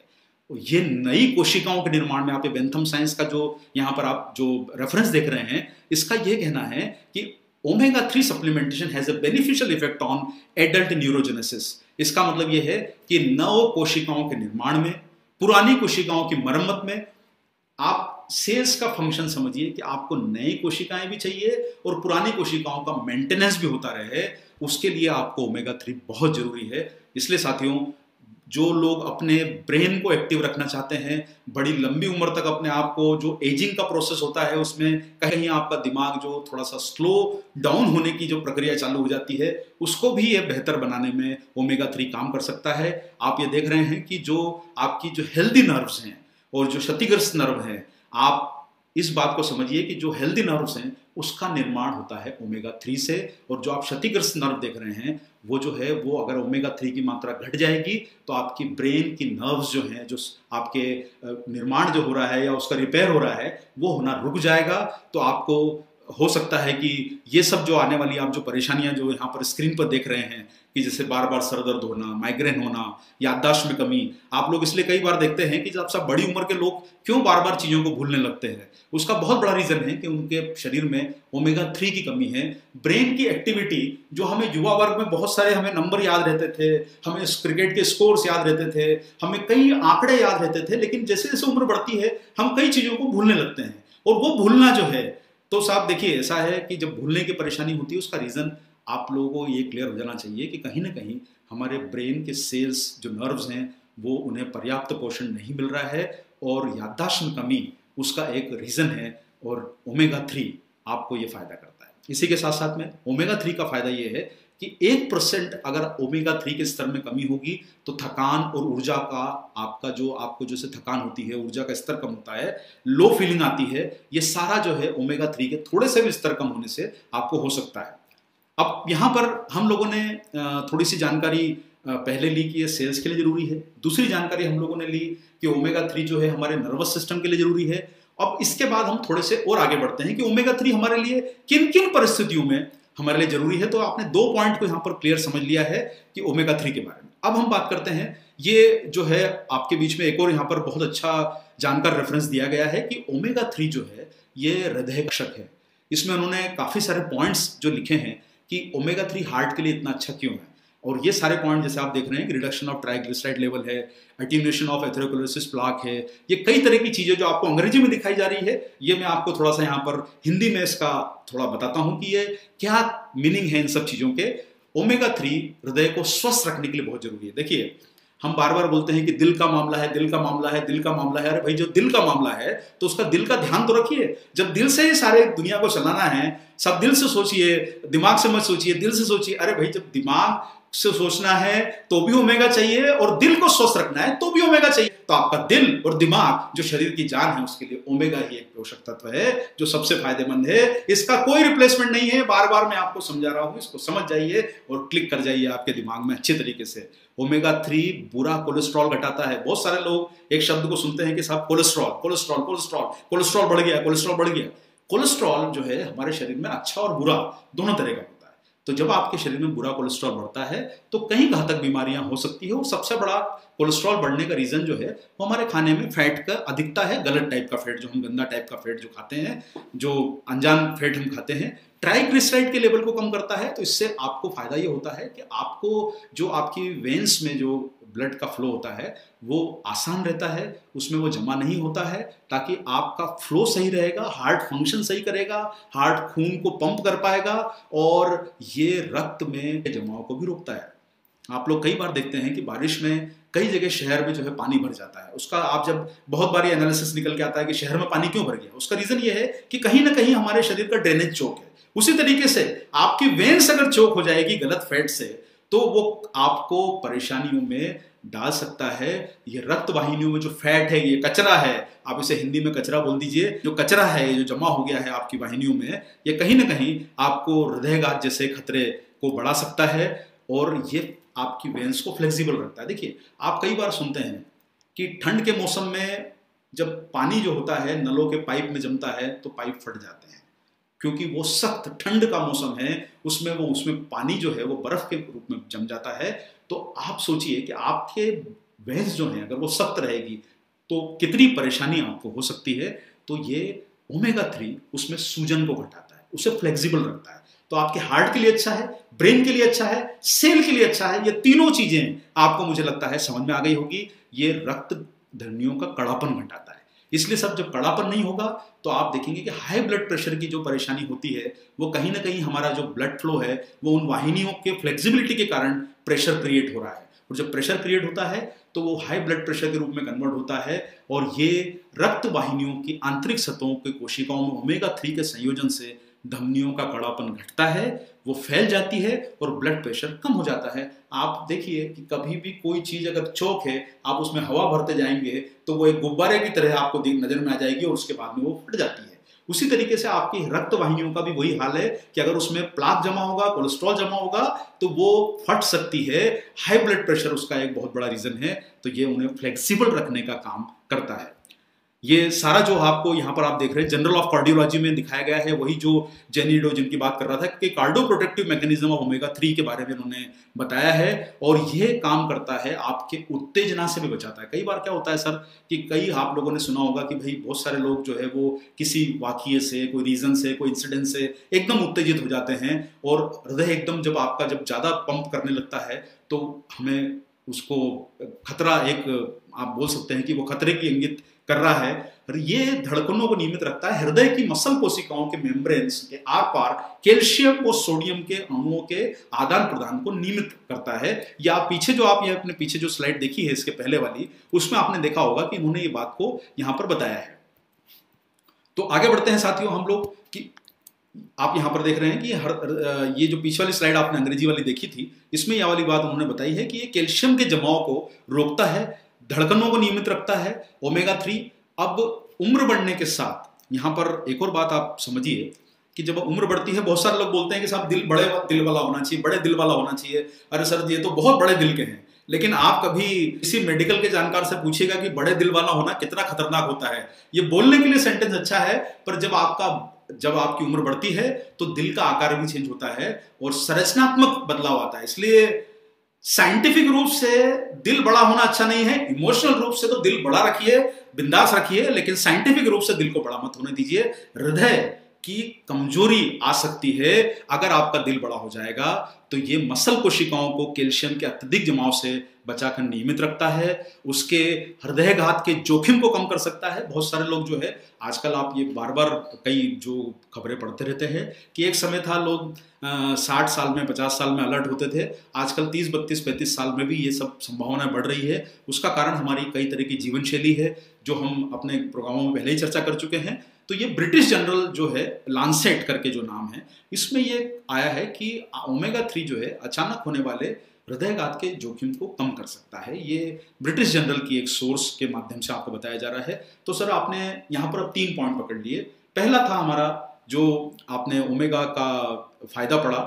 ये नई कोशिकाओं के निर्माण में, आप ये बेंथम साइंस का जो यहां पर आप जो रेफरेंस देख रहे हैं, इसका ये कहना है कि omega 3 supplementation has a beneficial effect on adult neurogenesis. इसका मतलब ये है कि नव कोशिकाओं के निर्माण में, पुरानी कोशिकाओं की मरम्मत में, आप सेल्स का फंक्शन समझिए कि आपको नई कोशिकाएं भी चाहिए और पुरानी कोशिकाओं का मेंटेनेंस भी होता रहे, उसके लिए आपको ओमेगा 3 बहुत जरूरी है। इसलिए साथियों, जो लोग अपने ब्रेन को एक्टिव रखना चाहते हैं, बड़ी लंबी उम्र तक अपने आप को, जो एजिंग का प्रोसेस होता है उसमें कहीं आपका दिमाग जो थोड़ा सा स्लो डाउन होने की जो प्रक्रिया चालू हो जाती है, उसको भी ये बेहतर बनाने में ओमेगा 3 काम कर सकता है। आप ये देख रहे हैं कि जो आपकी जो हेल्दी नर्व्स हैं और जो क्षतिग्रस्त नर्व हैं, आप इस बात को समझिए कि जो हेल्दी नर्व्स हैं उसका निर्माण होता है ओमेगा 3 से, और जो आप क्षतिग्रस्त नर्व देख रहे हैं वो जो है, वो अगर ओमेगा 3 की मात्रा घट जाएगी तो आपकी ब्रेन की नर्व्स जो हैं, जो आपके निर्माण जो हो रहा है या उसका रिपेयर हो रहा है, वो होना रुक जाएगा। तो आपको हो सकता है कि ये सब जो आने वाली आप जो परेशानियां जो यहाँ पर स्क्रीन पर देख रहे हैं कि जैसे बार बार सर दर्द होना, माइग्रेन होना, याददाश्त में कमी, आप लोग इसलिए कई बार देखते हैं कि जब सब बड़ी उम्र के लोग क्यों बार बार चीज़ों को भूलने लगते हैं, उसका बहुत बड़ा रीज़न है कि उनके शरीर में ओमेगा 3 की कमी है। ब्रेन की एक्टिविटी जो हमें युवा वर्ग में बहुत सारे हमें नंबर याद रहते थे, हमें क्रिकेट के स्कोर्स याद रहते थे, हमें कई आंकड़े याद रहते थे, लेकिन जैसे जैसे उम्र बढ़ती है हम कई चीज़ों को भूलने लगते हैं। और वो भूलना जो है, तो साहब देखिए ऐसा है कि जब भूलने की परेशानी होती है उसका रीज़न आप लोगों को ये क्लियर हो जाना चाहिए कि कहीं ना कहीं हमारे ब्रेन के सेल्स जो नर्व्स हैं वो उन्हें पर्याप्त पोषण नहीं मिल रहा है, और याददाश्त में कमी उसका एक रीज़न है, और ओमेगा 3 आपको ये फ़ायदा करता है। इसी के साथ साथ में ओमेगा 3 का फ़ायदा ये है कि 1% अगर ओमेगा 3 के स्तर में कमी होगी तो थकान और ऊर्जा का आपको जैसे थकान होती है, ऊर्जा का स्तर कम होता है, लो फीलिंग आती है, ये सारा जो है ओमेगा 3 के थोड़े से भी स्तर कम होने से आपको हो सकता है। अब यहाँ पर हम लोगों ने थोड़ी सी जानकारी पहले ली कि ये सेल्स के लिए जरूरी है। दूसरी जानकारी हम लोगों ने ली कि ओमेगा 3 जो है हमारे नर्वस सिस्टम के लिए जरूरी है। अब इसके बाद हम थोड़े से और आगे बढ़ते हैं कि ओमेगा 3 हमारे लिए किन किन परिस्थितियों में हमारे लिए जरूरी है। तो आपने 2 पॉइंट को यहाँ पर क्लियर समझ लिया है कि ओमेगा 3 के बारे में। अब हम बात करते हैं, ये जो है आपके बीच में एक और यहाँ पर बहुत अच्छा जानकार रेफरेंस दिया गया है कि ओमेगा 3 जो है ये हृदय रक्षक है। इसमें उन्होंने काफ़ी सारे पॉइंट्स जो लिखे हैं कि ओमेगा 3 हार्ट के लिए इतना अच्छा क्यों है, और ये सारे पॉइंट जैसे आप देख रहे हैं कि रिडक्शन ऑफ ट्राइग्लिसराइड लेवल है, एटीन्यूएशन ऑफ एथेरोस्क्लेरोसिस प्लाक है, ये कई तरह की चीज़ें जो आपको अंग्रेजी में दिखाई जा रही है, ये मैं आपको थोड़ा सा यहाँ पर हिंदी में इसका थोड़ा बताता हूँ कि ये क्या मीनिंग है इन सब चीज़ों के। ओमेगा 3 हृदय को स्वस्थ रखने के लिए बहुत जरूरी है। देखिए हम बार बार बोलते हैं कि दिल का मामला है, दिल का मामला है, दिल का मामला है। अरे भाई, जो दिल का मामला है तो उसका दिल का ध्यान तो रखिए। जब दिल से ही सारे दुनिया को चलाना है, सब दिल से सोचिए, दिमाग से मत सोचिए, दिल से सोचिए। अरे भाई, जब दिमाग से सोचना है तो भी ओमेगा चाहिए, और दिल को स्वस्थ रखना है तो भी ओमेगा चाहिए। तो आपका दिल और दिमाग जो शरीर की जान है, उसके लिए ओमेगा ही एक पोषक तत्व है जो सबसे फायदेमंद है। इसका कोई रिप्लेसमेंट नहीं है। बार बार मैं आपको समझा रहा हूं, इसको समझ जाइए और क्लिक कर जाइए आपके दिमाग में अच्छे तरीके से। ओमेगा 3 बुरा कोलेस्ट्रॉल घटाता है। बहुत सारे लोग एक शब्द को सुनते हैं कि साहब कोलेस्ट्रॉल कोलेस्ट्रॉल कोलेस्ट्रॉल कोलेस्ट्रॉल बढ़ गया, कोलेस्ट्रॉल बढ़ गया। कोलेस्ट्रॉल जो है हमारे शरीर में अच्छा और बुरा दोनों तरह का होता है। तो जब आपके शरीर में बुरा कोलेस्ट्रॉल बढ़ता है तो कई घातक बीमारियां हो सकती है। और सबसे बड़ा कोलेस्ट्रॉल बढ़ने का रीजन जो है वो हमारे खाने में फैट का अधिकता है, गलत टाइप का फैट, जो हम गंदा टाइप का फैट जो खाते हैं, जो अनजान फैट हम खाते हैं। ट्राइग्लिसराइड के लेवल को कम करता है, तो इससे आपको फायदा ये होता है कि आपको जो आपकी वेन्स में जो ब्लड का फ्लो होता है वो आसान रहता है, उसमें वो जमा नहीं होता है, ताकि आपका फ्लो सही रहेगा, हार्ट फंक्शन सही करेगा, हार्ट खून को पंप कर पाएगा और ये रक्त में जमाव को भी रोकता है। आप लोग कई बार देखते हैं कि बारिश में कई जगह शहर में जो है पानी भर जाता है। उसका आप जब बहुत बार एनालिसिस निकल के आता है कि शहर में पानी क्यों भर गया, उसका रीजन ये है कि कहीं ना कहीं हमारे शरीर का ड्रेनेज चोक है। उसी तरीके से आपकी वेन्स अगर चोक हो जाएगी गलत फैट से तो वो आपको परेशानियों में डाल सकता है। ये रक्त वाहिनियों में जो फैट है, ये कचरा है, आप इसे हिंदी में कचरा बोल दीजिए, जो कचरा है जो जमा हो गया है आपकी वाहिनियों में, ये कहीं ना कहीं आपको हृदयघात जैसे खतरे को बढ़ा सकता है और ये आपकी वेन्स को फ्लेक्सिबल रखता है। देखिए, आप कई बार सुनते हैं कि ठंड के मौसम में जब पानी जो होता है नलों के पाइप में जमता है तो पाइप फट जाते हैं, क्योंकि वो सख्त ठंड का मौसम है, उसमें पानी जो है वो बर्फ के रूप में जम जाता है। तो आप सोचिए कि आपके वेन्स जो हैं अगर वो सख्त रहेगी तो कितनी परेशानी आपको हो सकती है। तो ये ओमेगा 3 उसमें सूजन को घटाता है, उसे फ्लेक्सिबल रखता है। तो आपके हार्ट के लिए अच्छा है, ब्रेन के लिए अच्छा है, सेल के लिए अच्छा है। ये तीनों चीजें आपको मुझे लगता है समझ में आ गई होगी। ये रक्त धमनियों का कड़ापन घटाता है। इसलिए सब जब कड़ापन नहीं होगा तो आप देखेंगे कि हाई ब्लड प्रेशर की जो परेशानी होती है वो कहीं ना कहीं हमारा जो ब्लड फ्लो है वो उन वाहिनियों के फ्लेक्सिबिलिटी के कारण प्रेशर क्रिएट हो रहा है। और जब प्रेशर क्रिएट होता है तो वो हाई ब्लड प्रेशर के रूप में कन्वर्ट होता है और ये रक्त वाहिनियों की आंतरिक सतहों की कोशिकाओं में ओमेगा 3 के संयोजन से धमनियों का कड़ापन घटता है, वो फैल जाती है और ब्लड प्रेशर कम हो जाता है। आप देखिए कि कभी भी कोई चीज अगर चौक है, आप उसमें हवा भरते जाएंगे तो वो एक गुब्बारे की तरह आपको नजर में आ जाएगी और उसके बाद में वो फट जाती है। उसी तरीके से आपकी रक्त वाहिनियों का भी वही हाल है कि अगर उसमें प्लाक जमा होगा, कोलेस्ट्रॉल जमा होगा तो वो फट सकती है। हाई ब्लड प्रेशर उसका एक बहुत बड़ा रीजन है। तो ये उन्हें फ्लेक्सिबल रखने का काम करता है। ये सारा जो आपको यहाँ पर आप देख रहे हैं जनरल ऑफ कार्डियोलॉजी में दिखाया गया है, वही जो जेनिडो जिनकी बात कर रहा था कि cardio protective mechanism of omega 3 के बारे में उन्होंने बताया है। और ये काम करता है आपके उत्तेजना से भी बचाता है। कई बार क्या होता है सर कि कई आप लोगों ने सुना होगा कि भाई बहुत सारे लोग जो है वो किसी वाकये से, कोई रीजन से, कोई इंसिडेंट से एकदम उत्तेजित हो जाते हैं और हृदय एकदम जब ज्यादा पंप करने लगता है तो हमें उसको खतरा, एक आप बोल सकते हैं कि वो खतरे की इंगित कर रहा है। और ये धड़कनों को नियमित रखता है। हृदय की मसल कोशिकाओं के मेम्ब्रेन्स के आर पार कैल्शियम और सोडियम के अणुओं के आदान प्रदान को नियमित करता है। या पीछे जो आप ये अपने पीछे जो स्लाइड देखी है इसके पहले वाली, उसमें आपने देखा होगा कि इन्होंने ये बात को यहां पर बताया है। तो आगे बढ़ते हैं साथियों हम लोग कि आप यहां पर देख रहे हैं कि ये जो पीछे वाली स्लाइड आपने अंग्रेजी वाली देखी थी, इसमें यह वाली बात उन्होंने बताई है कि ये कैल्शियम के जमाव को रोकता है, धड़कनों को नियमित रखता है ओमेगा 3। अब उम्र बढ़ने के साथ यहां पर एक और बात आप समझिए कि जब उम्र बढ़ती है, बहुत सारे लोग बोलते हैं कि साहब बड़े दिल वाला होना चाहिए, बड़े दिल वाला होना चाहिए। अरे सर ये तो बहुत बड़े दिल के हैं। लेकिन आप कभी किसी मेडिकल के जानकार से पूछिएगा कि बड़े दिल वाला होना कितना खतरनाक होता है। ये बोलने के लिए सेंटेंस अच्छा है, पर जब आपकी उम्र बढ़ती है तो दिल का आकार भी चेंज होता है और संरचनात्मक बदलाव आता है। इसलिए साइंटिफिक रूप से दिल बड़ा होना अच्छा नहीं है। इमोशनल रूप से तो दिल बड़ा रखिए, बिंदास रखिए, लेकिन साइंटिफिक रूप से दिल को बड़ा मत होने दीजिए। हृदय की कमजोरी आ सकती है अगर आपका दिल बड़ा हो जाएगा। तो ये मसल कोशिकाओं को कैल्शियम के अत्यधिक जमाव से बचाकर नियमित रखता है, उसके हृदयघात के जोखिम को कम कर सकता है। बहुत सारे लोग जो है आजकल आप ये बार बार कई जो खबरें पढ़ते रहते हैं कि एक समय था लोग 60 साल में, 50 साल में अलर्ट होते थे। आजकल 30, 32, 35 साल में भी ये सब संभावना बढ़ रही है। उसका कारण हमारी कई तरह की जीवन शैली है जो हम अपने प्रोग्रामों में पहले ही चर्चा कर चुके हैं। तो ये ब्रिटिश जर्नल जो है लांसेट करके जो नाम है, इसमें ये आया है कि ओमेगा 3 जो है अचानक होने वाले हृदयघात के जोखिम को कम कर सकता है। ये ब्रिटिश जर्नल की एक सोर्स के माध्यम से आपको बताया जा रहा है। तो सर आपने यहाँ पर अब 3 पॉइंट पकड़ लिए। पहला था हमारा जो आपने ओमेगा का फायदा पढ़ा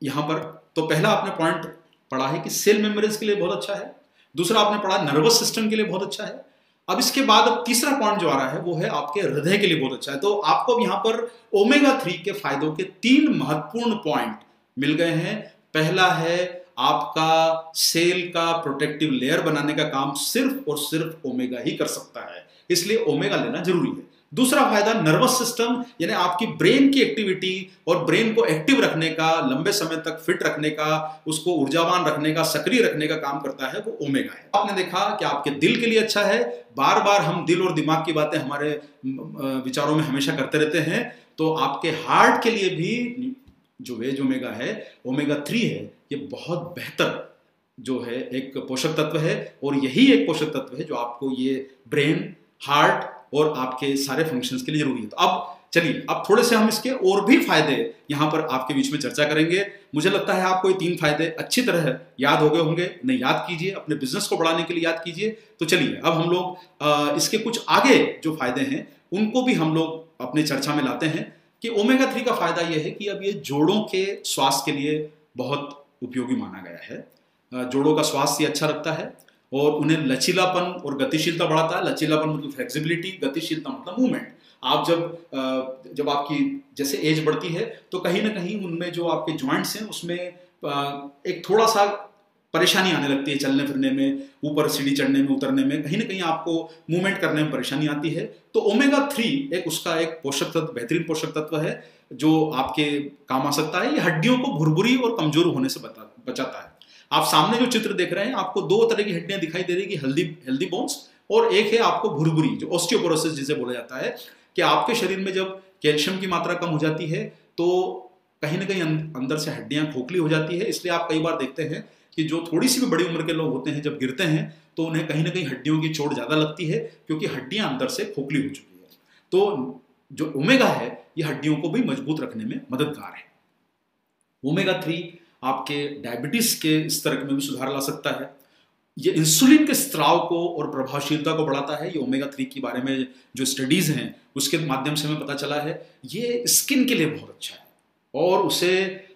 यहाँ पर, तो पहला आपने पॉइंट पढ़ा है कि सेल मेम्ब्रेन्स के लिए बहुत अच्छा है। दूसरा आपने पढ़ा नर्वस सिस्टम के लिए बहुत अच्छा है। अब इसके बाद अब तीसरा पॉइंट जो आ रहा है वो है आपके हृदय के लिए बहुत अच्छा है। तो आपको अब यहाँ पर ओमेगा 3 के फायदों के 3 महत्वपूर्ण पॉइंट मिल गए हैं। पहला है आपका सेल का प्रोटेक्टिव लेयर बनाने का काम सिर्फ और सिर्फ ओमेगा ही कर सकता है, इसलिए ओमेगा लेना जरूरी है। दूसरा फायदा नर्वस सिस्टम यानी आपकी ब्रेन की एक्टिविटी और ब्रेन को एक्टिव रखने का, लंबे समय तक फिट रखने का, उसको ऊर्जावान रखने का, सक्रिय रखने का काम करता है वो ओमेगा है। आपने देखा कि आपके दिल के लिए अच्छा है। बार बार हम दिल और दिमाग की बातें हमारे विचारों में हमेशा करते रहते हैं, तो आपके हार्ट के लिए भी जो वेज ओमेगा है, ओमेगा 3 है, ये बहुत बेहतर जो है एक पोषक तत्व है। और यही एक पोषक तत्व है जो आपको ये ब्रेन, हार्ट और आपके सारे फंक्शंस के लिए जरूरी है। तो अब चलिए, अब थोड़े से हम इसके और भी फायदे यहां पर आपके बीच में चर्चा करेंगे। मुझे लगता है आपको ये 3 फायदे अच्छी तरह याद हो गए होंगे। इन्हें याद कीजिए, अपने बिजनेस को बढ़ाने के लिए याद कीजिए। तो चलिए अब हम लोग इसके कुछ आगे जो फायदे हैं उनको भी हम लोग अपने चर्चा में लाते हैं कि ओमेगा 3 का फायदा यह है कि अब ये जोड़ों के स्वास्थ्य के लिए बहुत उपयोगी माना गया है। जोड़ों का स्वास्थ्य अच्छा रखता है और उन्हें लचीलापन और गतिशीलता बढ़ाता है। लचीलापन मतलब फ्लेक्सिबिलिटी, गतिशीलता मतलब मूवमेंट। आप जब आपकी जैसे एज बढ़ती है तो कहीं ना कहीं उनमें जो आपके जॉइंट्स हैं उसमें एक थोड़ा सा परेशानी आने लगती है, चलने फिरने में, ऊपर सीढ़ी चढ़ने में, उतरने में, कहीं ना कहीं आपको मूवमेंट करने में परेशानी आती है। तो ओमेगा 3 उसका एक पोषक तत्व, बेहतरीन पोषक तत्व है जो आपके काम आ सकता है। ये हड्डियों को भुरभुरी और कमजोर होने से बचाता है। आप सामने जो चित्र देख रहे हैं, आपको 2 तरह की हड्डियां दिखाई दे रही है, हेल्दी बोन्स, और एक है आपको भुरभुरी जो ऑस्टियोपोरोसिस जिसे बोला जाता है, कि आपके शरीर में जब कैल्शियम की मात्रा कम हो जाती है तो कहीं ना कहीं अंदर से हड्डियां खोखली हो जाती है। इसलिए आप कई बार देखते हैं कि जो थोड़ी सी भी बड़ी उम्र के लोग होते हैं, जब गिरते हैं तो उन्हें कहीं ना कहीं हड्डियों की चोट ज्यादा लगती है, क्योंकि हड्डियां अंदर से खोखली हो चुकी है। तो जो ओमेगा है ये हड्डियों को भी मजबूत रखने में मददगार है। ओमेगा 3 आपके डायबिटीज के स्तर में भी सुधार ला सकता है। ये इंसुलिन के स्त्राव को और प्रभावशीलता को बढ़ाता है। ये ओमेगा 3 के बारे में जो स्टडीज हैं उसके माध्यम से हमें पता चला है, ये स्किन के लिए बहुत अच्छा है और उसे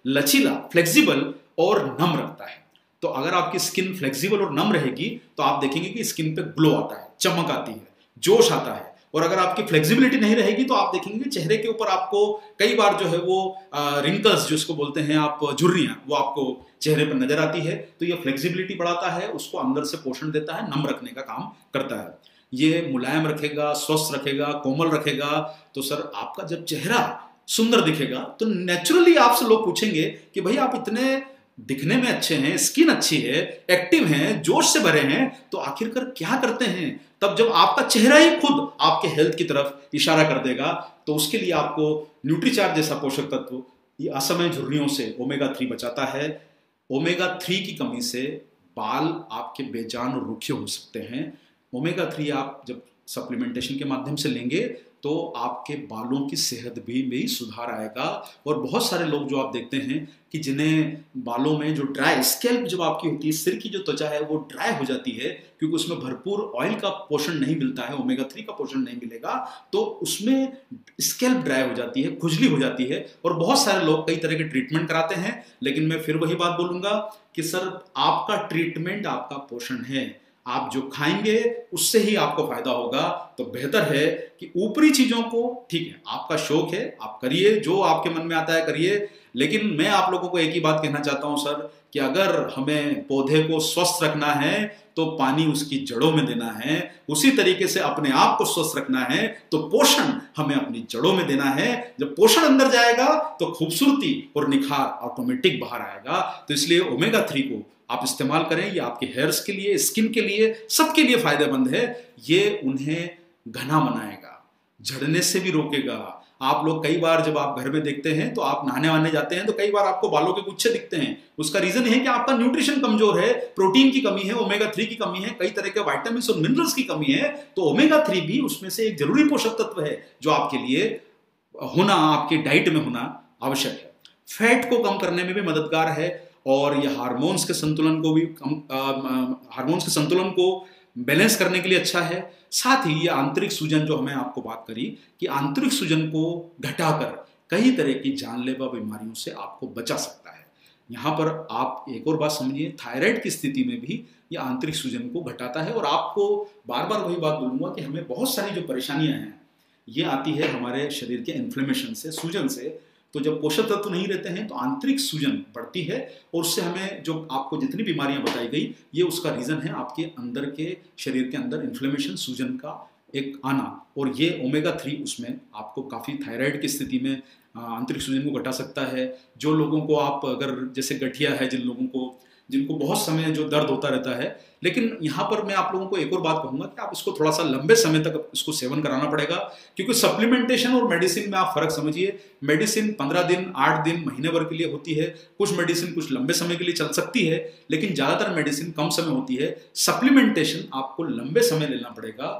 लचीला, फ्लेक्सिबल और नम रखता है। तो अगर आपकी स्किन फ्लेक्सिबल और नम रहेगी तो आप देखेंगे कि स्किन पे ग्लो आता है, चमक आती है, जोश आता है। और अगर आपकी फ्लेक्सिबिलिटी नहीं रहेगी तो आप देखेंगे कि चेहरे के ऊपर आपको कई बार जो है वो रिंकल्स जिसको बोलते हैं आप, झुर्रियां, वो आपको चेहरे पर नजर आती है। तो ये फ्लेक्सिबिलिटी बढ़ाता है, उसको अंदर से पोषण देता है, नम रखने का काम करता है। ये मुलायम रखेगा, स्वस्थ रखेगा, कोमल रखेगा। तो सर आपका जब चेहरा सुंदर दिखेगा तो नेचुरली आपसे लोग पूछेंगे कि भाई आप इतने दिखने में अच्छे हैं, स्किन अच्छी है, एक्टिव हैं, जोश से भरे हैं, तो आखिरकार क्या करते हैं? तब जब आपका चेहरा ही खुद आपके हेल्थ की तरफ इशारा कर देगा, तो उसके लिए आपको न्यूट्रीचार्ज जैसा पोषक तत्व ये असमय झुर्रियों से ओमेगा 3 बचाता है। ओमेगा 3 की कमी से बाल आपके बेजान और रुखे हो सकते हैं। ओमेगा 3 आप जब सप्लीमेंटेशन के माध्यम से लेंगे तो आपके बालों की सेहत में सुधार आएगा। और बहुत सारे लोग जो आप देखते हैं कि जिन्हें बालों में जो ड्राई स्कैल्प जब आपकी होती है, सिर की जो त्वचा है वो ड्राई हो जाती है, क्योंकि उसमें भरपूर ऑयल का पोषण नहीं मिलता है, ओमेगा 3 का पोषण नहीं मिलेगा, तो उसमें स्कैल्प ड्राई हो जाती है, खुजली हो जाती है। और बहुत सारे लोग कई तरह के ट्रीटमेंट कराते हैं, लेकिन मैं फिर वही बात बोलूंगा कि सर आपका ट्रीटमेंट आपका पोषण है। आप जो खाएंगे उससे ही आपको फायदा होगा। तो बेहतर है कि ऊपरी चीजों को, ठीक है आपका शौक है आप करिए, जो आपके मन में आता है करिए, लेकिन मैं आप लोगों को एक ही बात कहना चाहता हूं सर, कि अगर हमें पौधे को स्वस्थ रखना है तो पानी उसकी जड़ों में देना है, उसी तरीके से अपने आप को स्वस्थ रखना है तो पोषण हमें अपनी जड़ों में देना है। जब पोषण अंदर जाएगा तो खूबसूरती और निखार ऑटोमेटिक बाहर आएगा। तो इसलिए ओमेगा 3 को आप इस्तेमाल करें, ये आपके हेयर्स के लिए, स्किन के लिए, सबके लिए फायदेमंद है। ये उन्हें घना बनाएगा, झड़ने से भी रोकेगा। आप लोग कई बार जब आप घर में देखते हैं तो आप नहाने वाने जाते हैं तो कई बार आपको बालों के गुच्छे दिखते हैं। उसका रीजन है कि आपका न्यूट्रिशन कमजोर है, प्रोटीन की कमी है, ओमेगा 3 की कमी है, कई तरह के विटामिन और मिनरल्स की कमी है। तो ओमेगा 3 भी उसमें से एक जरूरी पोषक तत्व है जो आपके लिए होना, आपके डाइट में होना आवश्यक है। फैट को कम करने में भी मददगार है और यह हार्मोन्स के संतुलन को बैलेंस करने के लिए अच्छा है। साथ ही ये आंतरिक सूजन, जो हमें आपको बात करी कि आंतरिक सूजन को घटाकर कई तरह की जानलेवा बीमारियों से आपको बचा सकता है। यहाँ पर आप एक और बात समझिए, थायराइड की स्थिति में भी ये आंतरिक सूजन को घटाता है। और आपको बार बार वही बात बोलूंगा कि हमें बहुत सारी जो परेशानियां हैं ये आती है हमारे शरीर के इन्फ्लेमेशन से, सूजन से। तो जब पोषक तत्व नहीं रहते हैं तो आंतरिक सूजन बढ़ती है, और उससे हमें जो आपको जितनी बीमारियां बताई गई ये उसका रीजन है, आपके अंदर के शरीर के अंदर इन्फ्लेमेशन, सूजन का एक आना। और ये ओमेगा 3 उसमें आपको काफ़ी थायराइड की स्थिति में आंतरिक सूजन को घटा सकता है। जो लोगों को आप अगर जैसे गठिया है, जिनको बहुत समय जो दर्द होता रहता है, लेकिन यहाँ पर मैं आप लोगों को एक और बात कहूँगा कि आप इसको थोड़ा सा लंबे समय तक इसको सेवन कराना पड़ेगा, क्योंकि सप्लीमेंटेशन और मेडिसिन में आप फर्क समझिए। मेडिसिन 15 दिन, 8 दिन, महीने भर के लिए होती है, कुछ मेडिसिन कुछ लंबे समय के लिए चल सकती है, लेकिन ज़्यादातर मेडिसिन कम समय होती है। सप्लीमेंटेशन आपको लंबे समय लेना पड़ेगा,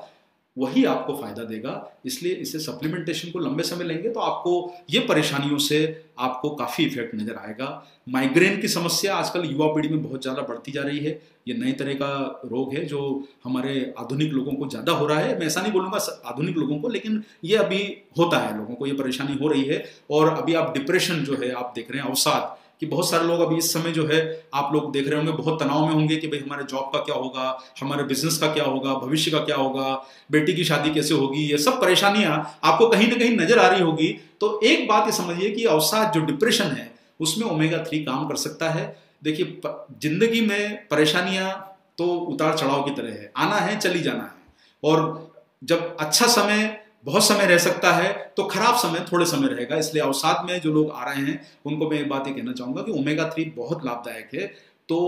वही आपको फायदा देगा। इसलिए इसे सप्लीमेंटेशन को लंबे समय लेंगे तो आपको ये परेशानियों से आपको काफ़ी इफेक्ट नजर आएगा। माइग्रेन की समस्या आजकल युवा पीढ़ी में बहुत ज़्यादा बढ़ती जा रही है। ये नए तरह का रोग है जो हमारे आधुनिक लोगों को ज़्यादा हो रहा है। मैं ऐसा नहीं बोलूँगा आधुनिक लोगों को, लेकिन ये अभी होता है, लोगों को ये परेशानी हो रही है। और अभी आप डिप्रेशन जो है आप देख रहे हैं, अवसाद, कि बहुत सारे लोग अभी इस समय जो है आप लोग देख रहे होंगे बहुत तनाव में होंगे कि भाई हमारे जॉब का क्या होगा, हमारे बिजनेस का क्या होगा, भविष्य का क्या होगा, बेटी की शादी कैसे होगी, ये सब परेशानियां आपको कहीं ना कहीं नजर आ रही होगी। तो एक बात ये समझिए कि अवसाद जो डिप्रेशन है उसमें ओमेगा 3 काम कर सकता है। देखिए जिंदगी में परेशानियां तो उतार चढ़ाव की तरह है, आना है चली जाना है, और जब अच्छा समय बहुत समय रह सकता है तो खराब समय थोड़े समय रहेगा। इसलिए अवसाद में जो लोग आ रहे हैं उनको मैं एक बात ये कहना चाहूंगा कि ओमेगा 3 बहुत लाभदायक है। तो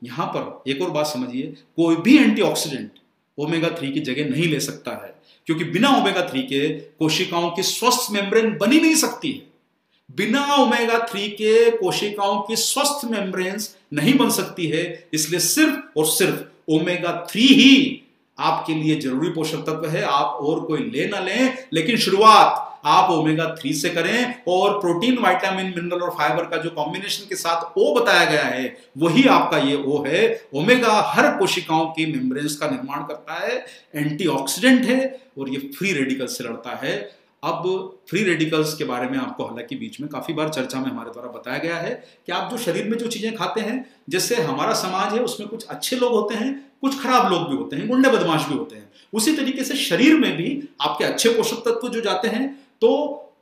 यहाँ पर एक और बात समझिए, कोई भी एंटीऑक्सीडेंट ओमेगा 3 की जगह नहीं ले सकता है, क्योंकि बिना ओमेगा 3 के कोशिकाओं की स्वस्थ मेम्ब्रेन बनी नहीं सकती है। बिना ओमेगा 3 के कोशिकाओं की स्वस्थ मेम्ब्रेन्स नहीं बन सकती है। इसलिए सिर्फ और सिर्फ ओमेगा 3 ही आपके लिए जरूरी पोषक तत्व है। आप और कोई ले ना लें, लेकिन शुरुआत आप ओमेगा 3 से करें, और प्रोटीन, विटामिन, मिनरल और फाइबर का जो कॉम्बिनेशन के साथ ओ बताया गया है वही आपका ये ओ है। ओमेगा हर कोशिकाओं की मेम्ब्रेन्स का निर्माण करता है, एंटीऑक्सीडेंट है, और ये फ्री रेडिकल से लड़ता है। अब फ्री रेडिकल्स के बारे में आपको हालांकि बीच में काफी बार चर्चा में हमारे द्वारा बताया गया है कि आप जो शरीर में जो चीजें खाते हैं, जैसे हमारा समाज है उसमें कुछ अच्छे लोग होते हैं, कुछ खराब लोग भी होते हैं, गुंडे बदमाश भी होते हैं, उसी तरीके से शरीर में भी आपके अच्छे पोषक तत्व जो जाते हैं तो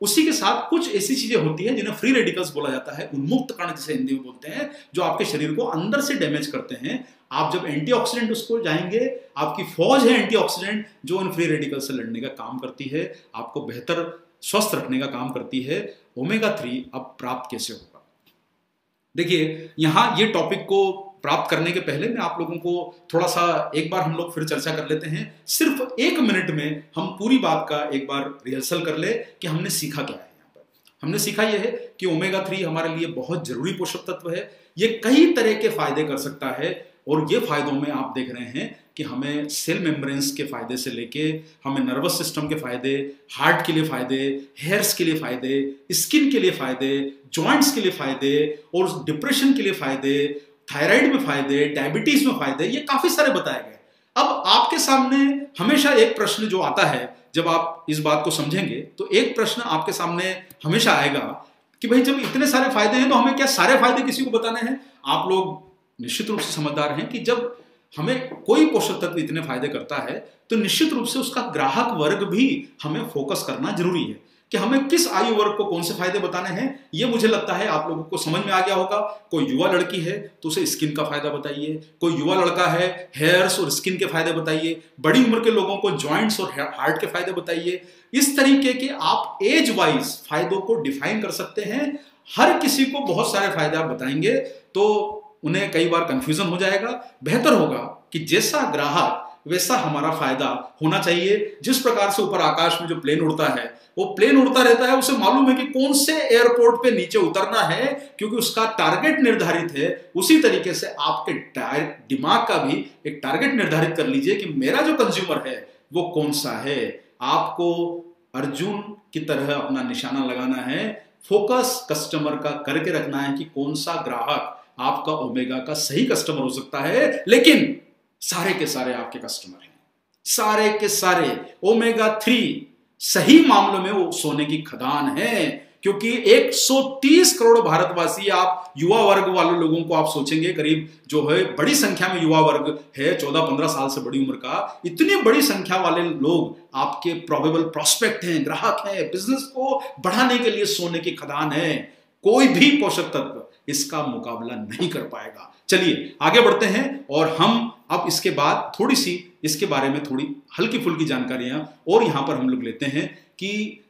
उसी के साथ कुछ ऐसी चीजें होती है जिन्हें फ्री रेडिकल्स बोला जाता है, उन्मुक्त कण जिसे हिंदी में बोलते हैं, जो आपके शरीर को अंदर से डैमेज करते हैं। आप जब एंटीऑक्सीडेंट उसको जाएंगे, आपकी फौज है एंटीऑक्सीडेंट जो इन फ्री रेडिकल से लड़ने का काम करती है, आपको बेहतर स्वस्थ रखने का काम करती है। ओमेगा 3 अब प्राप्त कैसे होगा? देखिए यहां ये टॉपिक को प्राप्त करने के पहले मैं आप लोगों को थोड़ा सा एक बार हम लोग फिर चर्चा कर लेते हैं। सिर्फ 1 मिनट में हम पूरी बात का एक बार रिहर्सल कर ले कि हमने सीखा क्या है। यहाँ पर हमने सीखा यह है कि ओमेगा 3 हमारे लिए बहुत जरूरी पोषक तत्व है। ये कई तरह के फायदे कर सकता है, और ये फायदों में आप देख रहे हैं कि हमें सेल मेम्ब्रेन्स के फायदे से लेके हमें नर्वस सिस्टम के फायदे, हार्ट के लिए फायदे, हेयर्स के लिए फायदे, स्किन के लिए फायदे, जॉइंट्स के लिए फायदे, और डिप्रेशन के लिए फायदे, थायराइड में फायदे, डायबिटीज में फायदे, ये काफी सारे बताए गए। अब आपके सामने हमेशा एक प्रश्न जो आता है, जब आप इस बात को समझेंगे तो एक प्रश्न आपके सामने हमेशा आएगा कि भाई जब इतने सारे फायदे हैं तो हमें क्या सारे फायदे किसी को बताने हैं? आप लोग निश्चित रूप से समझदार हैं कि जब हमें कोई पोषक तत्व इतने फायदे करता है तो निश्चित रूप से उसका ग्राहक वर्ग भी हमें फोकस करना जरूरी है कि हमें किस आयु वर्ग को कौन से फायदे बताने हैं। ये मुझे लगता है आप लोगों को समझ में आ गया होगा। कोई युवा लड़की है तो उसे स्किन का फायदा बताइए, कोई युवा लड़का है हेयर्स और स्किन के फायदे बताइए, बड़ी उम्र के लोगों को जॉइंट्स और हार्ट के फायदे बताइए। इस तरीके के आप एज वाइज फायदों को डिफाइन कर सकते हैं। हर किसी को बहुत सारे फायदे आप बताएंगे तो उन्हें कई बार कंफ्यूजन हो जाएगा। बेहतर होगा कि जैसा ग्राहक वैसा हमारा फायदा होना चाहिए। जिस प्रकार से ऊपर आकाश में जो प्लेन उड़ता है वो प्लेन उड़ता रहता है, उसे मालूम है कि कौन से एयरपोर्ट पे नीचे उतरना है क्योंकि उसका टारगेट निर्धारित है। उसी तरीके से आपके दिमाग का भी एक टारगेट निर्धारित कर लीजिए कि मेरा जो कंज्यूमर है वो कौन सा है। आपको अर्जुन की तरह अपना निशाना लगाना है, फोकस कस्टमर का करके रखना है कि कौन सा ग्राहक आपका ओमेगा का सही कस्टमर हो सकता है। लेकिन सारे के सारे आपके कस्टमर हैं, सारे के सारे ओमेगा 3 सही मामलों में वो सोने की खदान है, क्योंकि 130 करोड़ भारतवासी, आप युवा वर्ग वाले लोगों को आप सोचेंगे, करीब जो है बड़ी संख्या में युवा वर्ग है, 14-15 साल से बड़ी उम्र का, इतनी बड़ी संख्या वाले लोग आपके प्रोबेबल प्रोस्पेक्ट हैं, ग्राहक हैं, बिजनेस को बढ़ाने के लिए सोने की खदान है। कोई भी पोषक तत्व इसका मुकाबला नहीं कर पाएगा। चलिए आगे बढ़ते हैं और हम अब इसके बाद थोड़ी सी इसके बारे में थोड़ी हल्की फुल्की जानकारियां और यहां पर हम लोग लेते हैं कि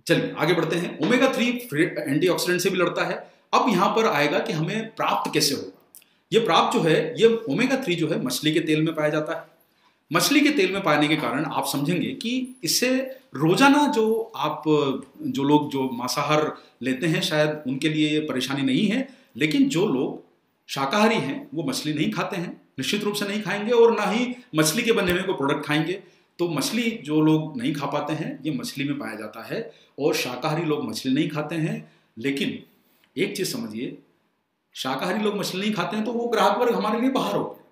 चलिए आगे बढ़ते हैं। ओमेगा 3 एंटीऑक्सीडेंट से भी लड़ता है। अब यहां पर आएगा कि हमें प्राप्त कैसे होगा। ये प्राप्त जो है, ये ओमेगा 3 जो है मछली के तेल में पाया जाता है। मछली के तेल में पाने के कारण आप समझेंगे कि इससे रोजाना जो लोग जो मांसाहार लेते हैं शायद उनके लिए ये परेशानी नहीं है, लेकिन जो लोग शाकाहारी हैं वो मछली नहीं खाते हैं, निश्चित रूप से नहीं खाएंगे, और ना ही मछली के बने हुए कोई प्रोडक्ट खाएंगे। तो मछली जो लोग नहीं खा पाते हैं ये मछली में पाया जाता है, और शाकाहारी लोग मछली नहीं खाते हैं। लेकिन एक चीज समझिए, शाकाहारी लोग मछली नहीं खाते हैं तो वो ग्राहक वर्ग हमारे लिए बाहर हो गया,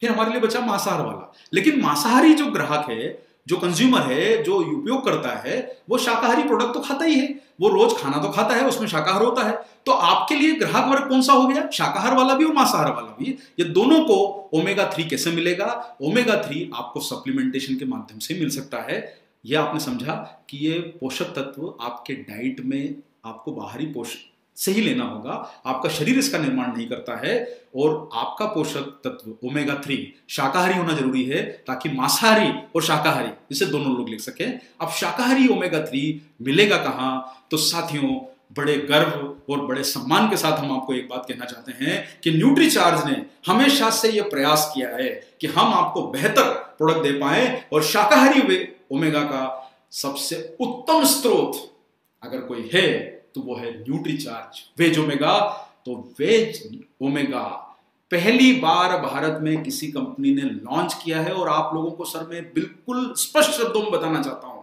फिर हमारे लिए बचा मांसाहार वाला। लेकिन मांसाहारी जो ग्राहक है, जो कंज्यूमर है, जो उपयोग करता है, वो शाकाहारी प्रोडक्ट तो खाता ही है, वो रोज खाना तो खाता है, उसमें शाकाहार होता है। तो आपके लिए ग्राहक वर्ग कौन सा हो गया? शाकाहार वाला भी और मांसाहार वाला भी। ये दोनों को ओमेगा 3 कैसे मिलेगा? ओमेगा 3 आपको सप्लीमेंटेशन के माध्यम से मिल सकता है। यह आपने समझा कि ये पोषक तत्व आपके डाइट में आपको बाहरी पोषक से ही लेना होगा, आपका शरीर इसका निर्माण नहीं करता है। और आपका पोषक तत्व ओमेगा 3 शाकाहारी होना जरूरी है, ताकि मांसाहारी और शाकाहारी इसे दोनों लोग लिख सकें। अब शाकाहारी ओमेगा 3 मिलेगा कहां? तो साथियों, बड़े गर्व और बड़े सम्मान के साथ हम आपको एक बात कहना चाहते हैं कि न्यूट्रीचार्ज ने हमेशा से यह प्रयास किया है कि हम आपको बेहतर प्रोडक्ट दे पाए, और शाकाहारी ओमेगा का सबसे उत्तम स्रोत अगर कोई है तो वो है न्यूट्रीचार्ज वेज ओमेगा। तो वेज ओमेगा पहली बार भारत में किसी कंपनी ने लॉन्च किया है, और आप लोगों को सर मैं बिल्कुल स्पष्ट शब्दों में बताना चाहता हूं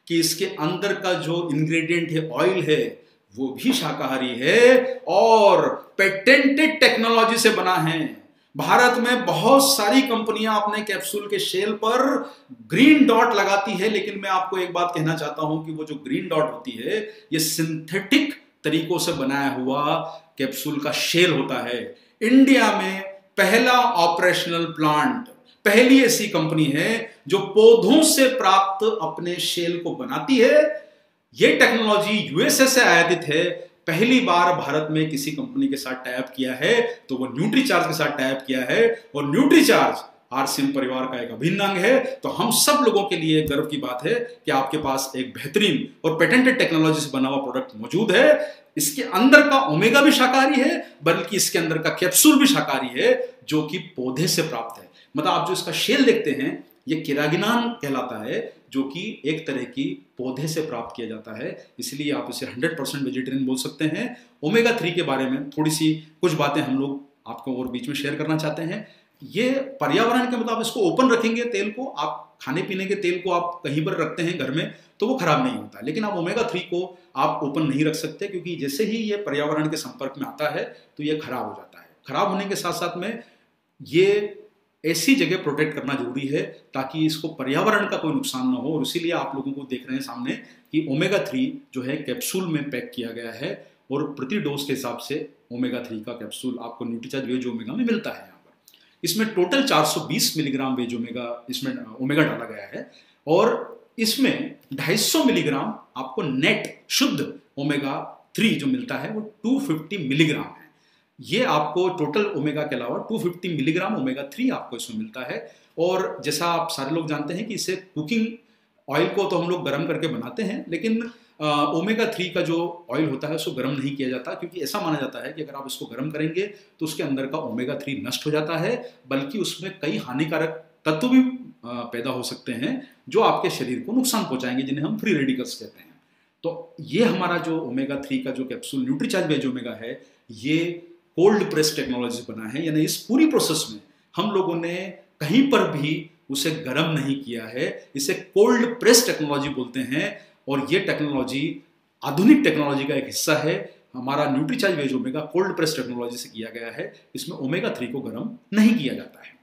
कि इसके अंदर का जो इंग्रेडिएंट है, ऑयल है, वो भी शाकाहारी है और पेटेंटेड टेक्नोलॉजी से बना है। भारत में बहुत सारी कंपनियां अपने कैप्सूल के शेल पर ग्रीन डॉट लगाती है, लेकिन मैं आपको एक बात कहना चाहता हूं कि वो जो ग्रीन डॉट होती है, ये सिंथेटिक तरीकों से बनाया हुआ कैप्सूल का शेल होता है। इंडिया में पहला ऑपरेशनल प्लांट, पहली ऐसी कंपनी है जो पौधों से प्राप्त अपने शेल को बनाती है। यह टेक्नोलॉजी यूएसए से आयातित है। पहली बार भारत में किसी कंपनी के साथ टाई अप किया है तो वो न्यूट्रीचार्ज के साथ टाई अप किया है, और न्यूट्रीचार्ज आरसीएम परिवार का एक अभिन्न अंग है। तो हम सब लोगों के लिए गर्व की बात है कि आपके पास एक बेहतरीन और पेटेंटेड टेक्नोलॉजी से बना हुआ प्रोडक्ट मौजूद है। इसके अंदर का ओमेगा भी शाकाहारी है, बल्कि इसके अंदर का कैप्सूल भी शाकाहारी है, जो कि पौधे से प्राप्त है। मतलब आप जो इसका शेल देखते हैं, ये किरागिनान कहलाता है, जो कि एक तरह की पौधे से प्राप्त किया जाता है, इसलिए आप इसे 100% वेजिटेरियन बोल सकते हैं। ओमेगा 3 के बारे में थोड़ी सी कुछ बातें हम लोग आपको और बीच में शेयर करना चाहते हैं। ये पर्यावरण के मतलब इसको ओपन रखेंगे, तेल को आप खाने पीने के तेल को आप कहीं पर रखते हैं घर में तो वो खराब नहीं होता, लेकिन आप ओमेगा 3 को आप ओपन नहीं रख सकते, क्योंकि जैसे ही ये पर्यावरण के संपर्क में आता है तो ये खराब हो जाता है। खराब होने के साथ साथ में ये ऐसी जगह प्रोटेक्ट करना जरूरी है ताकि इसको पर्यावरण का कोई नुकसान ना हो, और इसीलिए आप लोगों को देख रहे हैं सामने कि ओमेगा 3 जो है कैप्सूल में पैक किया गया है, और प्रति डोज के हिसाब से ओमेगा 3 का कैप्सूल आपको न्यूट्रीचार्ज वेज ओमेगा में मिलता है। यहाँ पर इसमें टोटल 420 मिलीग्राम वेज ओमेगा इसमें ओमेगा डाला गया है, और इसमें 250 मिलीग्राम आपको नेट शुद्ध ओमेगा 3 जो मिलता है वो 250 मिलीग्राम है। ये आपको टोटल ओमेगा के अलावा 250 मिलीग्राम ओमेगा 3 आपको इसमें मिलता है। और जैसा आप सारे लोग जानते हैं कि इसे कुकिंग ऑयल को तो हम लोग गर्म करके बनाते हैं, लेकिन ओमेगा 3 का जो ऑयल होता है उसको गर्म नहीं किया जाता, क्योंकि ऐसा माना जाता है कि अगर आप इसको गर्म करेंगे तो उसके अंदर का ओमेगा 3 नष्ट हो जाता है, बल्कि उसमें कई हानिकारक तत्व भी पैदा हो सकते हैं जो आपके शरीर को नुकसान पहुंचाएंगे, जिन्हें हम फ्री रेडिकल्स कहते हैं। तो ये हमारा जो ओमेगा 3 का जो कैप्सूल न्यूट्रीचार्ज वेज ओमेगा है, ये कोल्ड प्रेस टेक्नोलॉजी से बना है, यानी इस पूरी प्रोसेस में हम लोगों ने कहीं पर भी उसे गर्म नहीं किया है। इसे कोल्ड प्रेस टेक्नोलॉजी बोलते हैं, और ये टेक्नोलॉजी आधुनिक टेक्नोलॉजी का एक हिस्सा है। हमारा Nutricharge veg omega cold press technology से किया गया है। इसमें ओमेगा 3 को गर्म नहीं किया जाता है।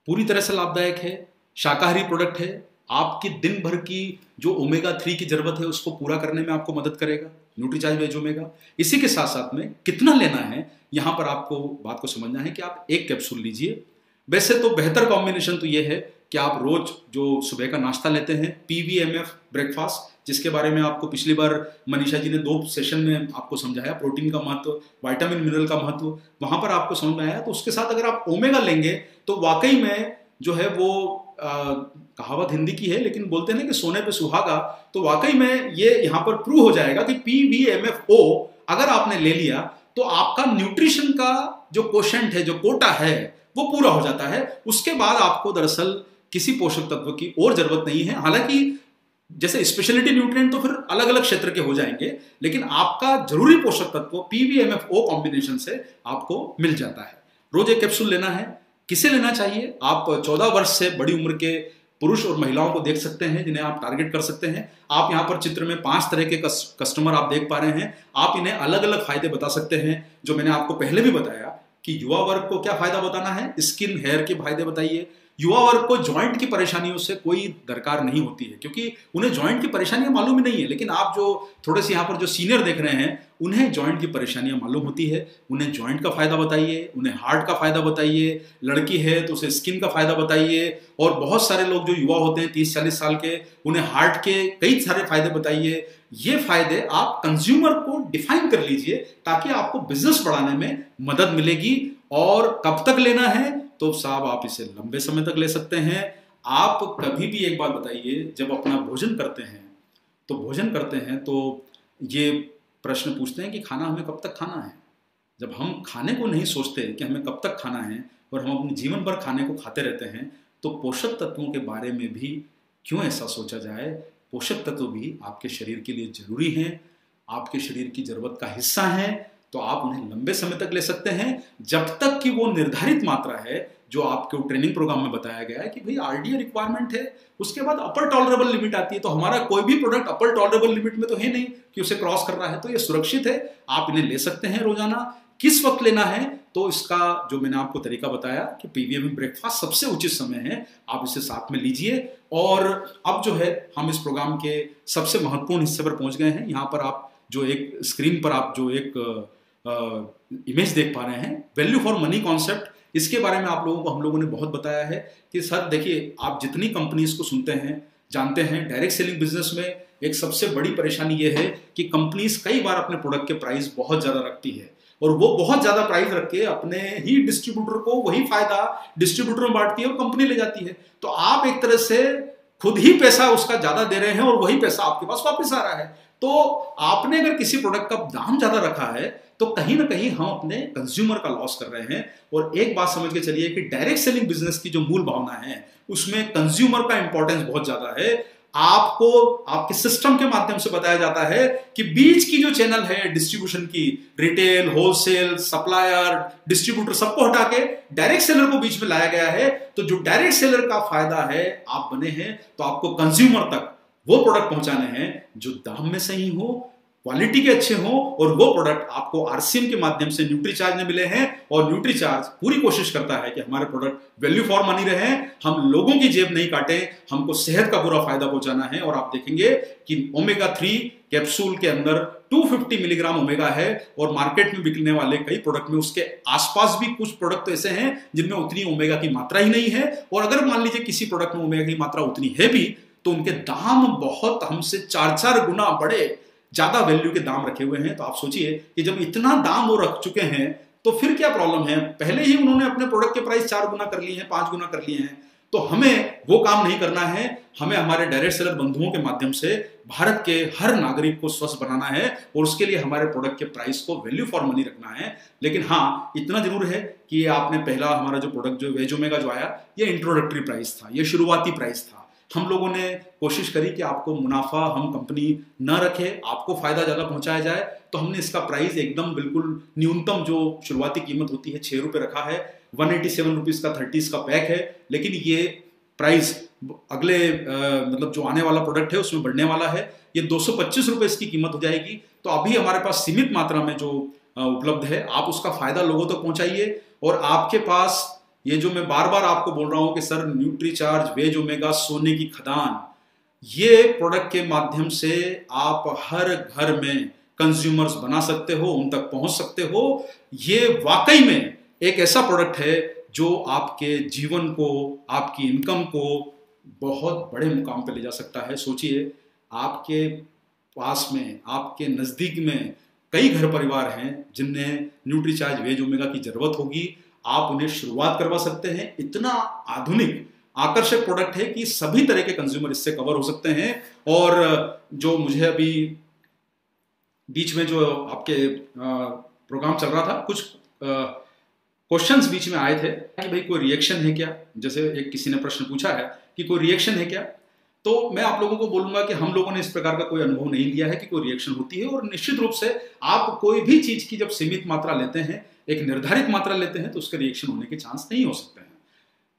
पूरी तरह से लाभदायक है, शाकाहारी प्रोडक्ट है, आपकी दिन भर की जो ओमेगा 3 की जरूरत है उसको पूरा करने में आपको मदद करेगा न्यूट्रीचार्ज वेज ओमेगा। इसी के साथ साथ में कितना लेना है यहां पर आपको बात को समझना है कि आप एक कैप्सूल लीजिए। वैसे तो बेहतर कॉम्बिनेशन तो ये है कि आप रोज जो सुबह का नाश्ता लेते हैं PVMF ब्रेकफास्ट, जिसके बारे में आपको पिछली बार मनीषा जी ने 2 सेशन में आपको समझाया, प्रोटीन का महत्व, विटामिन मिनरल का महत्व, वहां पर आपको समझ में आया। तो उसके साथ अगर आप ओमेगा लेंगे तो वाकई में जो है वो कहावत हिंदी की है लेकिन बोलते हैं ना कि सोने पे सुहागा, तो वाकई में ये यहाँ पर प्रूव हो जाएगा कि PVMFO अगर आपने ले लिया तो आपका न्यूट्रिशन का जो कोशेंट है, जो कोटा है, वो पूरा हो जाता है। उसके बाद आपको दरअसल किसी पोषक तत्व की और जरूरत नहीं है। हालांकि जैसे स्पेशलिटी न्यूट्रिएंट तो फिर अलग अलग क्षेत्र के हो जाएंगे, लेकिन आपका जरूरी पोषक तत्व PVMFO कॉम्बिनेशन से आपको मिल जाता है। रोज एक कैप्सूल लेना है। किसे लेना चाहिए? आप 14 वर्ष से बड़ी उम्र के पुरुष और महिलाओं को देख सकते हैं जिन्हें आप टारगेट कर सकते हैं। आप यहाँ पर चित्र में 5 तरह के कस्टमर आप देख पा रहे हैं। आप इन्हें अलग अलग फायदे बता सकते हैं, जो मैंने आपको पहले भी बताया कि युवा वर्ग को क्या फायदा बताना है, स्किन हेयर के फायदे बताइए। युवा वर्ग को जॉइंट की परेशानियों से कोई दरकार नहीं होती है क्योंकि उन्हें जॉइंट की परेशानियां मालूम ही नहीं है, लेकिन आप जो थोड़े से यहाँ पर जो सीनियर देख रहे हैं उन्हें जॉइंट की परेशानियां मालूम होती है। उन्हें जॉइंट का फायदा बताइए, उन्हें हार्ट का फायदा बताइए, लड़की है तो उसे स्किन का फायदा बताइए, और बहुत सारे लोग जो युवा होते हैं 30-40 साल के, उन्हें हार्ट के कई सारे फायदे बताइए। ये फायदे आप कंज्यूमर को डिफाइन कर लीजिए ताकि आपको बिजनेस बढ़ाने में मदद मिलेगी। और कब तक लेना है? तो साहब आप इसे लंबे समय तक ले सकते हैं। आप कभी भी एक बात बताइए, जब अपना भोजन करते हैं तो ये प्रश्न पूछते हैं कि खाना हमें कब तक खाना है। जब हम खाने को नहीं सोचते कि हमें कब तक खाना है और हम अपने जीवन भर खाने को खाते रहते हैं, तो पोषक तत्वों के बारे में भी क्यों ऐसा सोचा जाए? पोषक तत्व भी आपके शरीर के लिए जरूरी हैं, आपके शरीर की जरूरत का हिस्सा हैं, तो आप उन्हें लंबे समय तक ले सकते हैं जब तक कि वो निर्धारित मात्रा है जो आपको ट्रेनिंग प्रोग्राम में बताया गया है कि भाई RDA रिक्वायरमेंट है। उसके बाद अपर टॉलरेबल लिमिट आती है। तो हमारा कोई भी प्रोडक्ट अपर टॉलरेबल लिमिट में तो है नहीं कि उसे क्रॉस कर रहा है, तो ये सुरक्षित है। आप इन्हें ले सकते हैं रोजाना। किस वक्त लेना है? तो इसका जो मैंने आपको तरीका बताया कि PVMF ब्रेकफास्ट सबसे उचित समय है, आप इसे साथ में लीजिए। और अब जो है हम इस प्रोग्राम के सबसे महत्वपूर्ण हिस्से पर पहुंच गए हैं। यहाँ पर आप जो एक स्क्रीन पर आप जो एक इमेज देख पा रहे हैं, वैल्यू फॉर मनी कॉन्सेप्ट, इसके बारे में आप लोगों को हम लोगों ने बहुत बताया है कि सर देखिए, आप जितनी कंपनीज को सुनते हैं, जानते हैं, डायरेक्ट सेलिंग बिजनेस में एक सबसे बड़ी परेशानी ये है कि कंपनीज कई बार अपने प्रोडक्ट के प्राइस बहुत ज्यादा रखती है, और वो बहुत ज्यादा प्राइस रख के अपने ही डिस्ट्रीब्यूटर को वही फायदा डिस्ट्रीब्यूटर में बांटती है और कंपनी ले जाती है। तो आप एक तरह से खुद ही पैसा उसका ज्यादा दे रहे हैं और वही पैसा आपके पास वापस आ रहा है। तो आपने अगर किसी प्रोडक्ट का दाम ज्यादा रखा है तो कहीं ना कहीं हम अपने कंज्यूमर का लॉस कर रहे हैं। और एक बात समझ के चलिए कि डायरेक्ट सेलिंग बिजनेस की जो मूल भावना है उसमें कंज्यूमर का इंपॉर्टेंस बहुत ज्यादा है। आपको आपके सिस्टम के माध्यम से बताया जाता है कि बीच की जो चैनल है डिस्ट्रीब्यूशन की, रिटेल, होलसेल, सप्लायर, डिस्ट्रीब्यूटर, सबको हटा के डायरेक्ट सेलर को बीच में लाया गया है। तो जो डायरेक्ट सेलर का फायदा है आप बने हैं, तो आपको कंज्यूमर तक वो प्रोडक्ट पहुंचाने हैं जो दाम में सही हो, क्वालिटी के अच्छे हो, और वो प्रोडक्ट आपको RCM के माध्यम से न्यूट्रीचार्ज में मिले हैं। और न्यूट्रीचार्ज पूरी कोशिश करता है कि हमारे प्रोडक्ट वैल्यू फॉर मनी रहे, हम लोगों की जेब नहीं काटे, हमको सेहत का पूरा फायदा पहुंचाना है। और आप देखेंगे कि ओमेगा 3 कैप्सूल के अंदर 250 मिलीग्राम ओमेगा है, और मार्केट में बिकने वाले कई प्रोडक्ट में उसके आसपास भी कुछ प्रोडक्ट तो ऐसे हैं जिनमें उतनी ओमेगा की मात्रा ही नहीं है। और अगर मान लीजिए किसी प्रोडक्ट में ओमेगा की मात्रा उतनी है भी, तो उनके दाम बहुत हमसे 4-4 गुना बड़े ज्यादा वैल्यू के दाम रखे हुए हैं। तो आप सोचिए कि जब इतना दाम वो रख चुके हैं तो फिर क्या प्रॉब्लम है? पहले ही उन्होंने अपने प्रोडक्ट के प्राइस 4 गुना कर लिए हैं, 5 गुना कर लिए हैं। तो हमें वो काम नहीं करना है। हमें हमारे डायरेक्ट सेलर बंधुओं के माध्यम से भारत के हर नागरिक को स्वस्थ बनाना है, और उसके लिए हमारे प्रोडक्ट के प्राइस को वैल्यू फॉर मनी रखना है। लेकिन हाँ, इतना जरूर है कि आपने पहला हमारा जो प्रोडक्ट जो वेज ओमेगा जो आया, ये इंट्रोडक्टरी प्राइस था, ये शुरुआती प्राइस था। हम लोगों ने कोशिश करी कि आपको मुनाफा हम कंपनी न रखे, आपको फायदा ज्यादा पहुंचाया जाए। तो हमने इसका प्राइस एकदम बिल्कुल न्यूनतम जो शुरुआती कीमत होती है 6 रुपए रखा है। 187 रुपीज का 30 का पैक है। लेकिन ये प्राइस अगले मतलब जो आने वाला प्रोडक्ट है उसमें बढ़ने वाला है। ये 225 रुपए इसकी कीमत हो जाएगी। तो अभी हमारे पास सीमित मात्रा में जो उपलब्ध है, आप उसका फायदा लोगों तक पहुंचाइए। और आपके पास ये जो मैं बार बार आपको बोल रहा हूं कि सर न्यूट्रीचार्ज, वेज ओमेगा सोने की खदान, ये प्रोडक्ट के माध्यम से आप हर घर में कंज्यूमर्स बना सकते हो, उन तक पहुंच सकते हो। ये वाकई में एक ऐसा प्रोडक्ट है जो आपके जीवन को, आपकी इनकम को बहुत बड़े मुकाम पे ले जा सकता है। सोचिए, आपके पास में, आपके नज़दीक में कई घर परिवार हैं जिन्हें न्यूट्रीचार्ज वेज ओमेगा की ज़रूरत होगी। आप उन्हें शुरुआत करवा सकते हैं। इतना आधुनिक आकर्षक प्रोडक्ट है कि सभी तरह के कंज्यूमर इससे कवर हो सकते हैं। और जो मुझे अभी बीच में जो आपके प्रोग्राम चल रहा था, कुछ क्वेश्चंस बीच में आए थे कि भाई कोई रिएक्शन है क्या, जैसे एक किसी ने प्रश्न पूछा है कि कोई रिएक्शन है क्या। तो मैं आप लोगों को बोलूंगा कि हम लोगों ने इस प्रकार का कोई अनुभव नहीं लिया है कि कोई रिएक्शन होती है। और निश्चित रूप से आप कोई भी चीज की जब सीमित मात्रा लेते हैं, एक निर्धारित मात्रा लेते हैं, तो उसके रिएक्शन होने के चांस नहीं हो सकते हैं।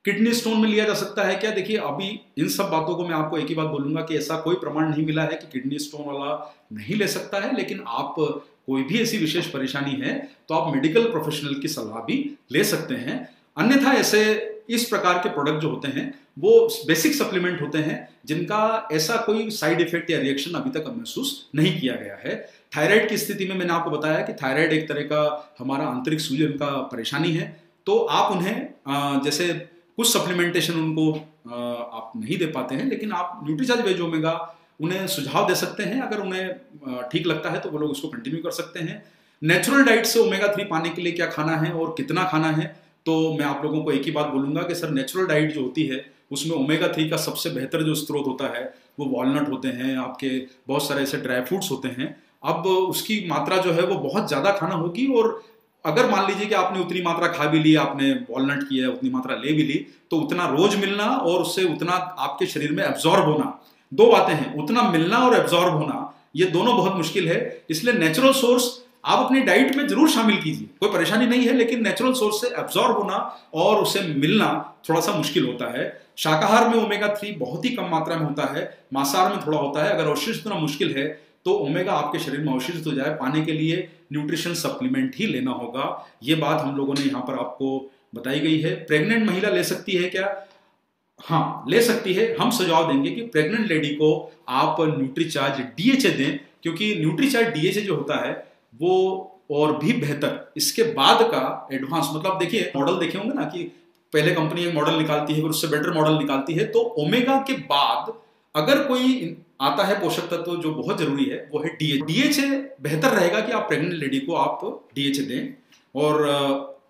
किडनी स्टोन में लिया जा सकता है क्या? देखिए, अभी इन सब बातों को मैं आपको एक ही बात बोलूंगा कि ऐसा कोई प्रमाण नहीं मिला है कि किडनी स्टोन वाला नहीं ले सकता है। लेकिन आप कोई भी ऐसी विशेष परेशानी है तो आप मेडिकल प्रोफेशनल की सलाह भी ले सकते हैं। अन्यथा ऐसे इस प्रकार के प्रोडक्ट जो होते हैं वो बेसिक सप्लीमेंट होते हैं जिनका ऐसा कोई साइड इफेक्ट या रिएक्शन अभी तक महसूस नहीं किया गया है। थायराइड की स्थिति में मैंने आपको बताया कि थायराइड एक तरह का हमारा आंतरिक सूजन का परेशानी है। तो आप उन्हें जैसे कुछ सप्लीमेंटेशन उनको आप नहीं दे पाते हैं, लेकिन आप न्यूट्रीचार्ज वेज ओमेगा उन्हें सुझाव दे सकते हैं। अगर उन्हें ठीक लगता है तो वो लोग उसको कंटिन्यू कर सकते हैं। नेचुरल डाइट से ओमेगा 3 पाने के लिए क्या खाना है और कितना खाना है, तो मैं आप लोगों को एक ही बात बोलूंगा कि सर नेचुरल डाइट जो होती है उसमें ओमेगा 3 का सबसे बेहतर जो स्रोत होता है वो वॉलनट होते हैं, आपके बहुत सारे ऐसे ड्राई फ्रूट्स होते हैं। अब उसकी मात्रा जो है वो बहुत ज़्यादा खाना होगी, और अगर मान लीजिए कि आपने उतनी मात्रा खा भी ली, आपने वॉलनट की है, उतनी मात्रा ले भी ली, तो उतना रोज मिलना और उससे उतना आपके शरीर में एब्जॉर्ब होना, दो बातें हैं, उतना मिलना और एब्जॉर्ब होना, ये दोनों बहुत मुश्किल है। इसलिए नेचुरल सोर्स आप अपनी डाइट में जरूर शामिल कीजिए, कोई परेशानी नहीं है, लेकिन नेचुरल सोर्स से एब्जॉर्ब होना और उसे मिलना थोड़ा सा मुश्किल होता है। शाकाहार में ओमेगा 3 बहुत ही कम मात्रा में होता है, मांसाहार में थोड़ा होता है। अगर अवशिष्ट इतना मुश्किल है तो ओमेगा आपके शरीर में अवशिष्ट हो जाए, पाने के लिए न्यूट्रिशन सप्लीमेंट ही लेना होगा। ये बात हम लोगों ने यहाँ पर आपको बताई गई है। प्रेग्नेंट महिला ले सकती है क्या? हाँ, ले सकती है। हम सुझाव देंगे कि प्रेग्नेंट लेडी को आप न्यूट्रीचार्ज डीएचए दें, क्योंकि न्यूट्रीचार्ज डीएचए जो होता है वो और भी बेहतर इसके बाद का एडवांस, मतलब देखिए मॉडल देखे होंगे ना कि पहले कंपनी एक मॉडल निकालती है फिर उससे बेटर मॉडल निकालती है। तो ओमेगा के बाद अगर कोई आता है पोषक तत्व जो बहुत जरूरी है वो है डीएचए। डीएचए बेहतर रहेगा कि आप प्रेग्नेंट लेडी को आप डीएचए दें। और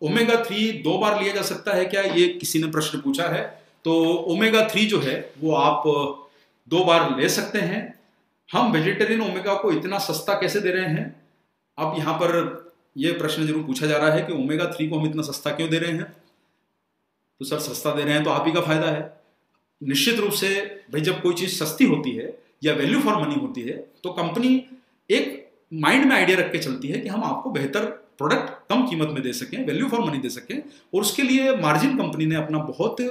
ओमेगा 3 2 बार लिया जा सकता है क्या, ये किसी ने प्रश्न पूछा है। तो ओमेगा 3 जो है वो आप 2 बार ले सकते हैं। हम वेजिटेरियन ओमेगा को इतना सस्ता कैसे दे रहे हैं? अब यहाँ पर यह प्रश्न जरूर पूछा जा रहा है कि ओमेगा 3 को हम इतना सस्ता क्यों दे रहे हैं। तो सर सस्ता दे रहे हैं तो आप ही का फायदा है। निश्चित रूप से भाई जब कोई चीज सस्ती होती है या वैल्यू फॉर मनी होती है तो कंपनी एक माइंड में आइडिया रख के चलती है कि हम आपको बेहतर प्रोडक्ट कम कीमत में दे सकें, वैल्यू फॉर मनी दे सकें। और उसके लिए मार्जिन कंपनी ने अपना बहुत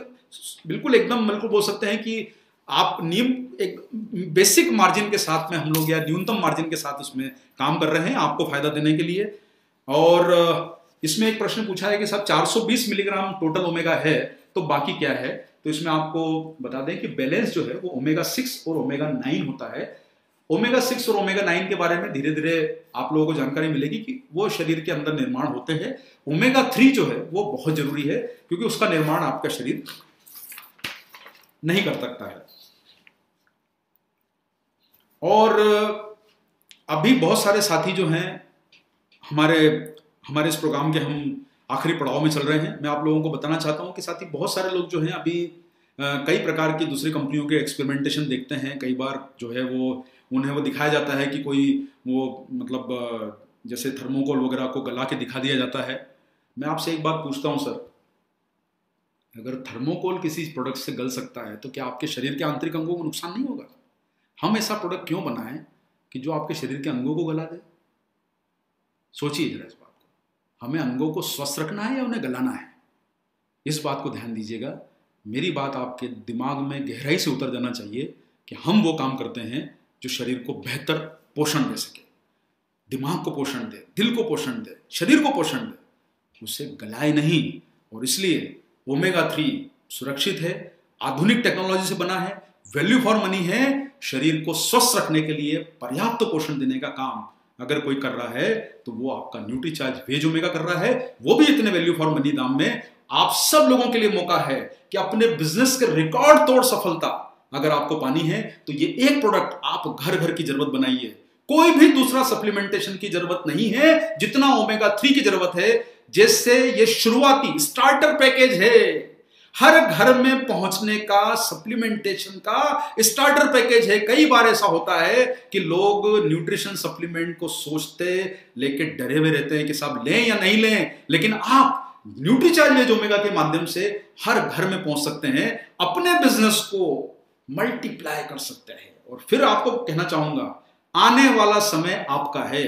बिल्कुल एकदम बिल्कुल बोल सकते हैं कि आप नियम एक बेसिक मार्जिन के साथ में हम लोग या न्यूनतम मार्जिन के साथ उसमें काम कर रहे हैं आपको फायदा देने के लिए। और इसमें एक प्रश्न पूछा है कि साहब 420 मिलीग्राम टोटल ओमेगा है तो बाकी क्या है। तो इसमें आपको बता दें कि बैलेंस जो है वो ओमेगा 6 और ओमेगा 9 होता है। ओमेगा 6 और ओमेगा 9 के बारे में धीरे धीरे आप लोगों को जानकारी मिलेगी कि वो शरीर के अंदर निर्माण होते हैं। ओमेगा 3 जो है वो बहुत जरूरी है क्योंकि उसका निर्माण आपका शरीर नहीं कर सकता है। और अभी बहुत सारे साथी जो हैं हमारे इस प्रोग्राम के हम आखिरी पड़ाव में चल रहे हैं। मैं आप लोगों को बताना चाहता हूं कि साथी बहुत सारे लोग जो हैं अभी कई प्रकार की दूसरी कंपनियों के एक्सपेरिमेंटेशन देखते हैं। कई बार जो है उन्हें वो दिखाया जाता है कि कोई वो मतलब जैसे थर्मोकोल वगैरह को गला के दिखा दिया जाता है। मैं आपसे एक बात पूछता हूं सर, अगर थर्मोकोल किसी प्रोडक्ट से गल सकता है तो क्या आपके शरीर के आंतरिक अंगों को नुकसान नहीं होगा? हम ऐसा प्रोडक्ट क्यों बनाएं कि जो आपके शरीर के अंगों को गला दे? सोचिए जरा इस बात को। हमें अंगों को स्वस्थ रखना है या उन्हें गलाना है? इस बात को ध्यान दीजिएगा। मेरी बात आपके दिमाग में गहराई से उतर जाना चाहिए कि हम वो काम करते हैं जो शरीर को बेहतर पोषण दे सके, दिमाग को पोषण दे, दिल को पोषण दे, शरीर को पोषण दे, उसे गलाए नहीं। और इसलिए ओमेगा 3 सुरक्षित है, आधुनिक टेक्नोलॉजी से बना है, वैल्यू फॉर मनी है, शरीर को स्वस्थ रखने के लिए पर्याप्त पोषण देने का काम अगर कोई कर रहा है तो वो आपका न्यूट्रीचार्ज वेज ओमेगा कर रहा है, वो भी इतने वैल्यू फॉर मनी दाम में। आप सब लोगों के लिए मौका है कि अपने बिजनेस के रिकॉर्ड तोड़ सफलता अगर आपको पानी है तो ये एक प्रोडक्ट आप घर घर की जरूरत बनाइए। कोई भी दूसरा सप्लीमेंटेशन की जरूरत नहीं है जितना ओमेगा 3 की जरूरत है। जैसे ये शुरुआती स्टार्टर पैकेज है, हर घर में पहुंचने का सप्लीमेंटेशन का स्टार्टर पैकेज है। कई बार ऐसा होता है कि लोग न्यूट्रिशन सप्लीमेंट को सोचते लेके डरे हुए रहते हैं कि साहब लें या नहीं लें, लेकिन आप न्यूट्रीचार्ज वेज ओमेगा के माध्यम से हर घर में पहुंच सकते हैं, अपने बिजनेस को मल्टीप्लाई कर सकते हैं। और फिर आपको कहना चाहूंगा, आने वाला समय आपका है,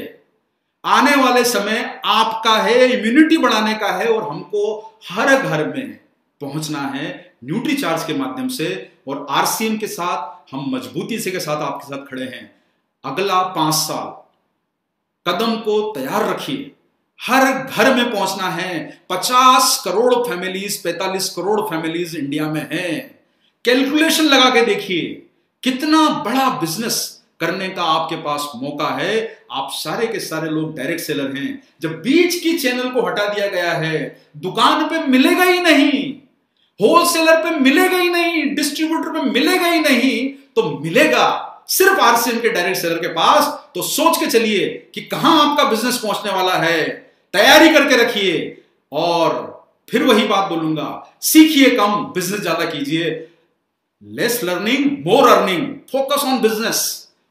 आने वाले समय आपका है, इम्यूनिटी बढ़ाने का है और हमको हर घर में पहुंचना है न्यूट्रीचार्ज के माध्यम से। और आरसीएम के साथ हम मजबूती से के साथ आपके साथ खड़े हैं। अगला 5 साल कदम को तैयार रखिए, हर घर में पहुंचना है। 50 crore families, 45 crore families India में हैं। कैलकुलेशन लगा के देखिए कितना बड़ा बिजनेस करने का आपके पास मौका है। आप सारे के सारे लोग डायरेक्ट सेलर हैं। जब बीच की चैनल को हटा दिया गया है, दुकान पे मिलेगा ही नहीं, होलसेलर पे मिलेगा ही नहीं, डिस्ट्रीब्यूटर पे मिलेगा ही नहीं, तो मिलेगा सिर्फ आरसीएम के डायरेक्ट सेलर के पास। तो सोच के चलिए कि कहां आपका बिजनेस पहुंचने वाला है, तैयारी करके रखिए। और फिर वही बात बोलूंगा, सीखिए कम, बिजनेस ज्यादा कीजिए। Less learning more earning, focus on business,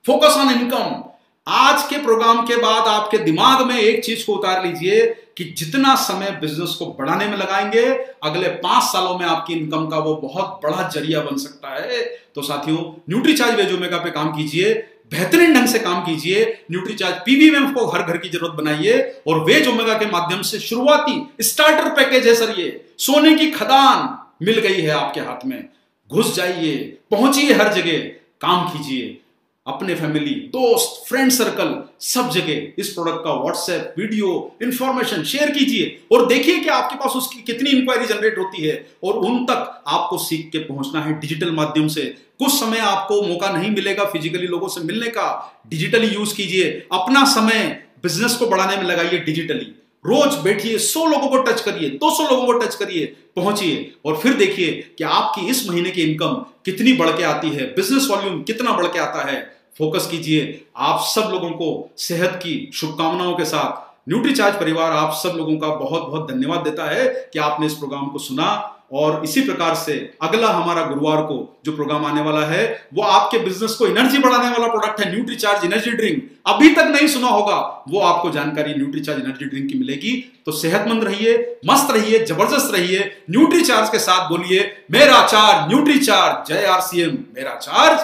focus on income. आज के प्रोग्राम के बाद आपके दिमाग में एक चीज को उतार लीजिए कि जितना समय बिजनेस को बढ़ाने में लगाएंगे, अगले 5 सालों में आपकी इनकम का वो बहुत बड़ा जरिया बन सकता है। तो साथियों, न्यूट्रीचार्ज वेज ओमेगा पे काम कीजिए, बेहतरीन ढंग से काम कीजिए। न्यूट्रीचार्ज पीवीएम को हर घर की जरूरत बनाइए और वेज ओमेगा के माध्यम से शुरुआती स्टार्टर पैकेज है सर, ये सोने की खदान मिल गई है आपके हाथ में। घुस जाइए, पहुंचिए, हर जगह काम कीजिए। अपने फैमिली, दोस्त, फ्रेंड सर्कल, सब जगह इस प्रोडक्ट का व्हाट्सएप, वीडियो, इंफॉर्मेशन शेयर कीजिए और देखिए कि आपके पास उसकी कितनी इंक्वायरी जनरेट होती है। और उन तक आपको सीख के पहुंचना है डिजिटल माध्यम से। कुछ समय आपको मौका नहीं मिलेगा फिजिकली लोगों से मिलने का, डिजिटली यूज कीजिए। अपना समय बिजनेस को बढ़ाने में लगाइए डिजिटली। रोज बैठिए, 100 लोगों को टच करिए, 200 लोगों को टच करिए, पहुंचिए और फिर देखिए कि आपकी इस महीने की इनकम कितनी बढ़ के आती है, बिजनेस वॉल्यूम कितना बढ़ के आता है। फोकस कीजिए। आप सब लोगों को सेहत की शुभकामनाओं के साथ न्यूट्रीचार्ज परिवार आप सब लोगों का बहुत बहुत धन्यवाद देता है कि आपने इस प्रोग्राम को सुना। और इसी प्रकार से अगला हमारा गुरुवार को जो प्रोग्राम आने वाला है वो आपके बिजनेस को एनर्जी बढ़ाने वाला प्रोडक्ट है, न्यूट्रीचार्ज एनर्जी ड्रिंक। अभी तक नहीं सुना होगा, वो आपको जानकारी न्यूट्रीचार्ज एनर्जी ड्रिंक की मिलेगी। तो सेहतमंद रहिए, मस्त रहिए, जबरदस्त रहिए। न्यूट्रीचार्ज के साथ बोलिए, मेरा चार्ज न्यूट्रीचार्ज, जय आरसीएम, मेरा चार्ज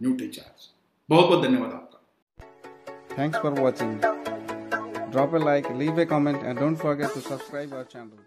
न्यूट्रीचार्ज। बहुत बहुत धन्यवाद आपका। Thanks for watching. Drop a like, leave a comment and don't forget to subscribe our channel.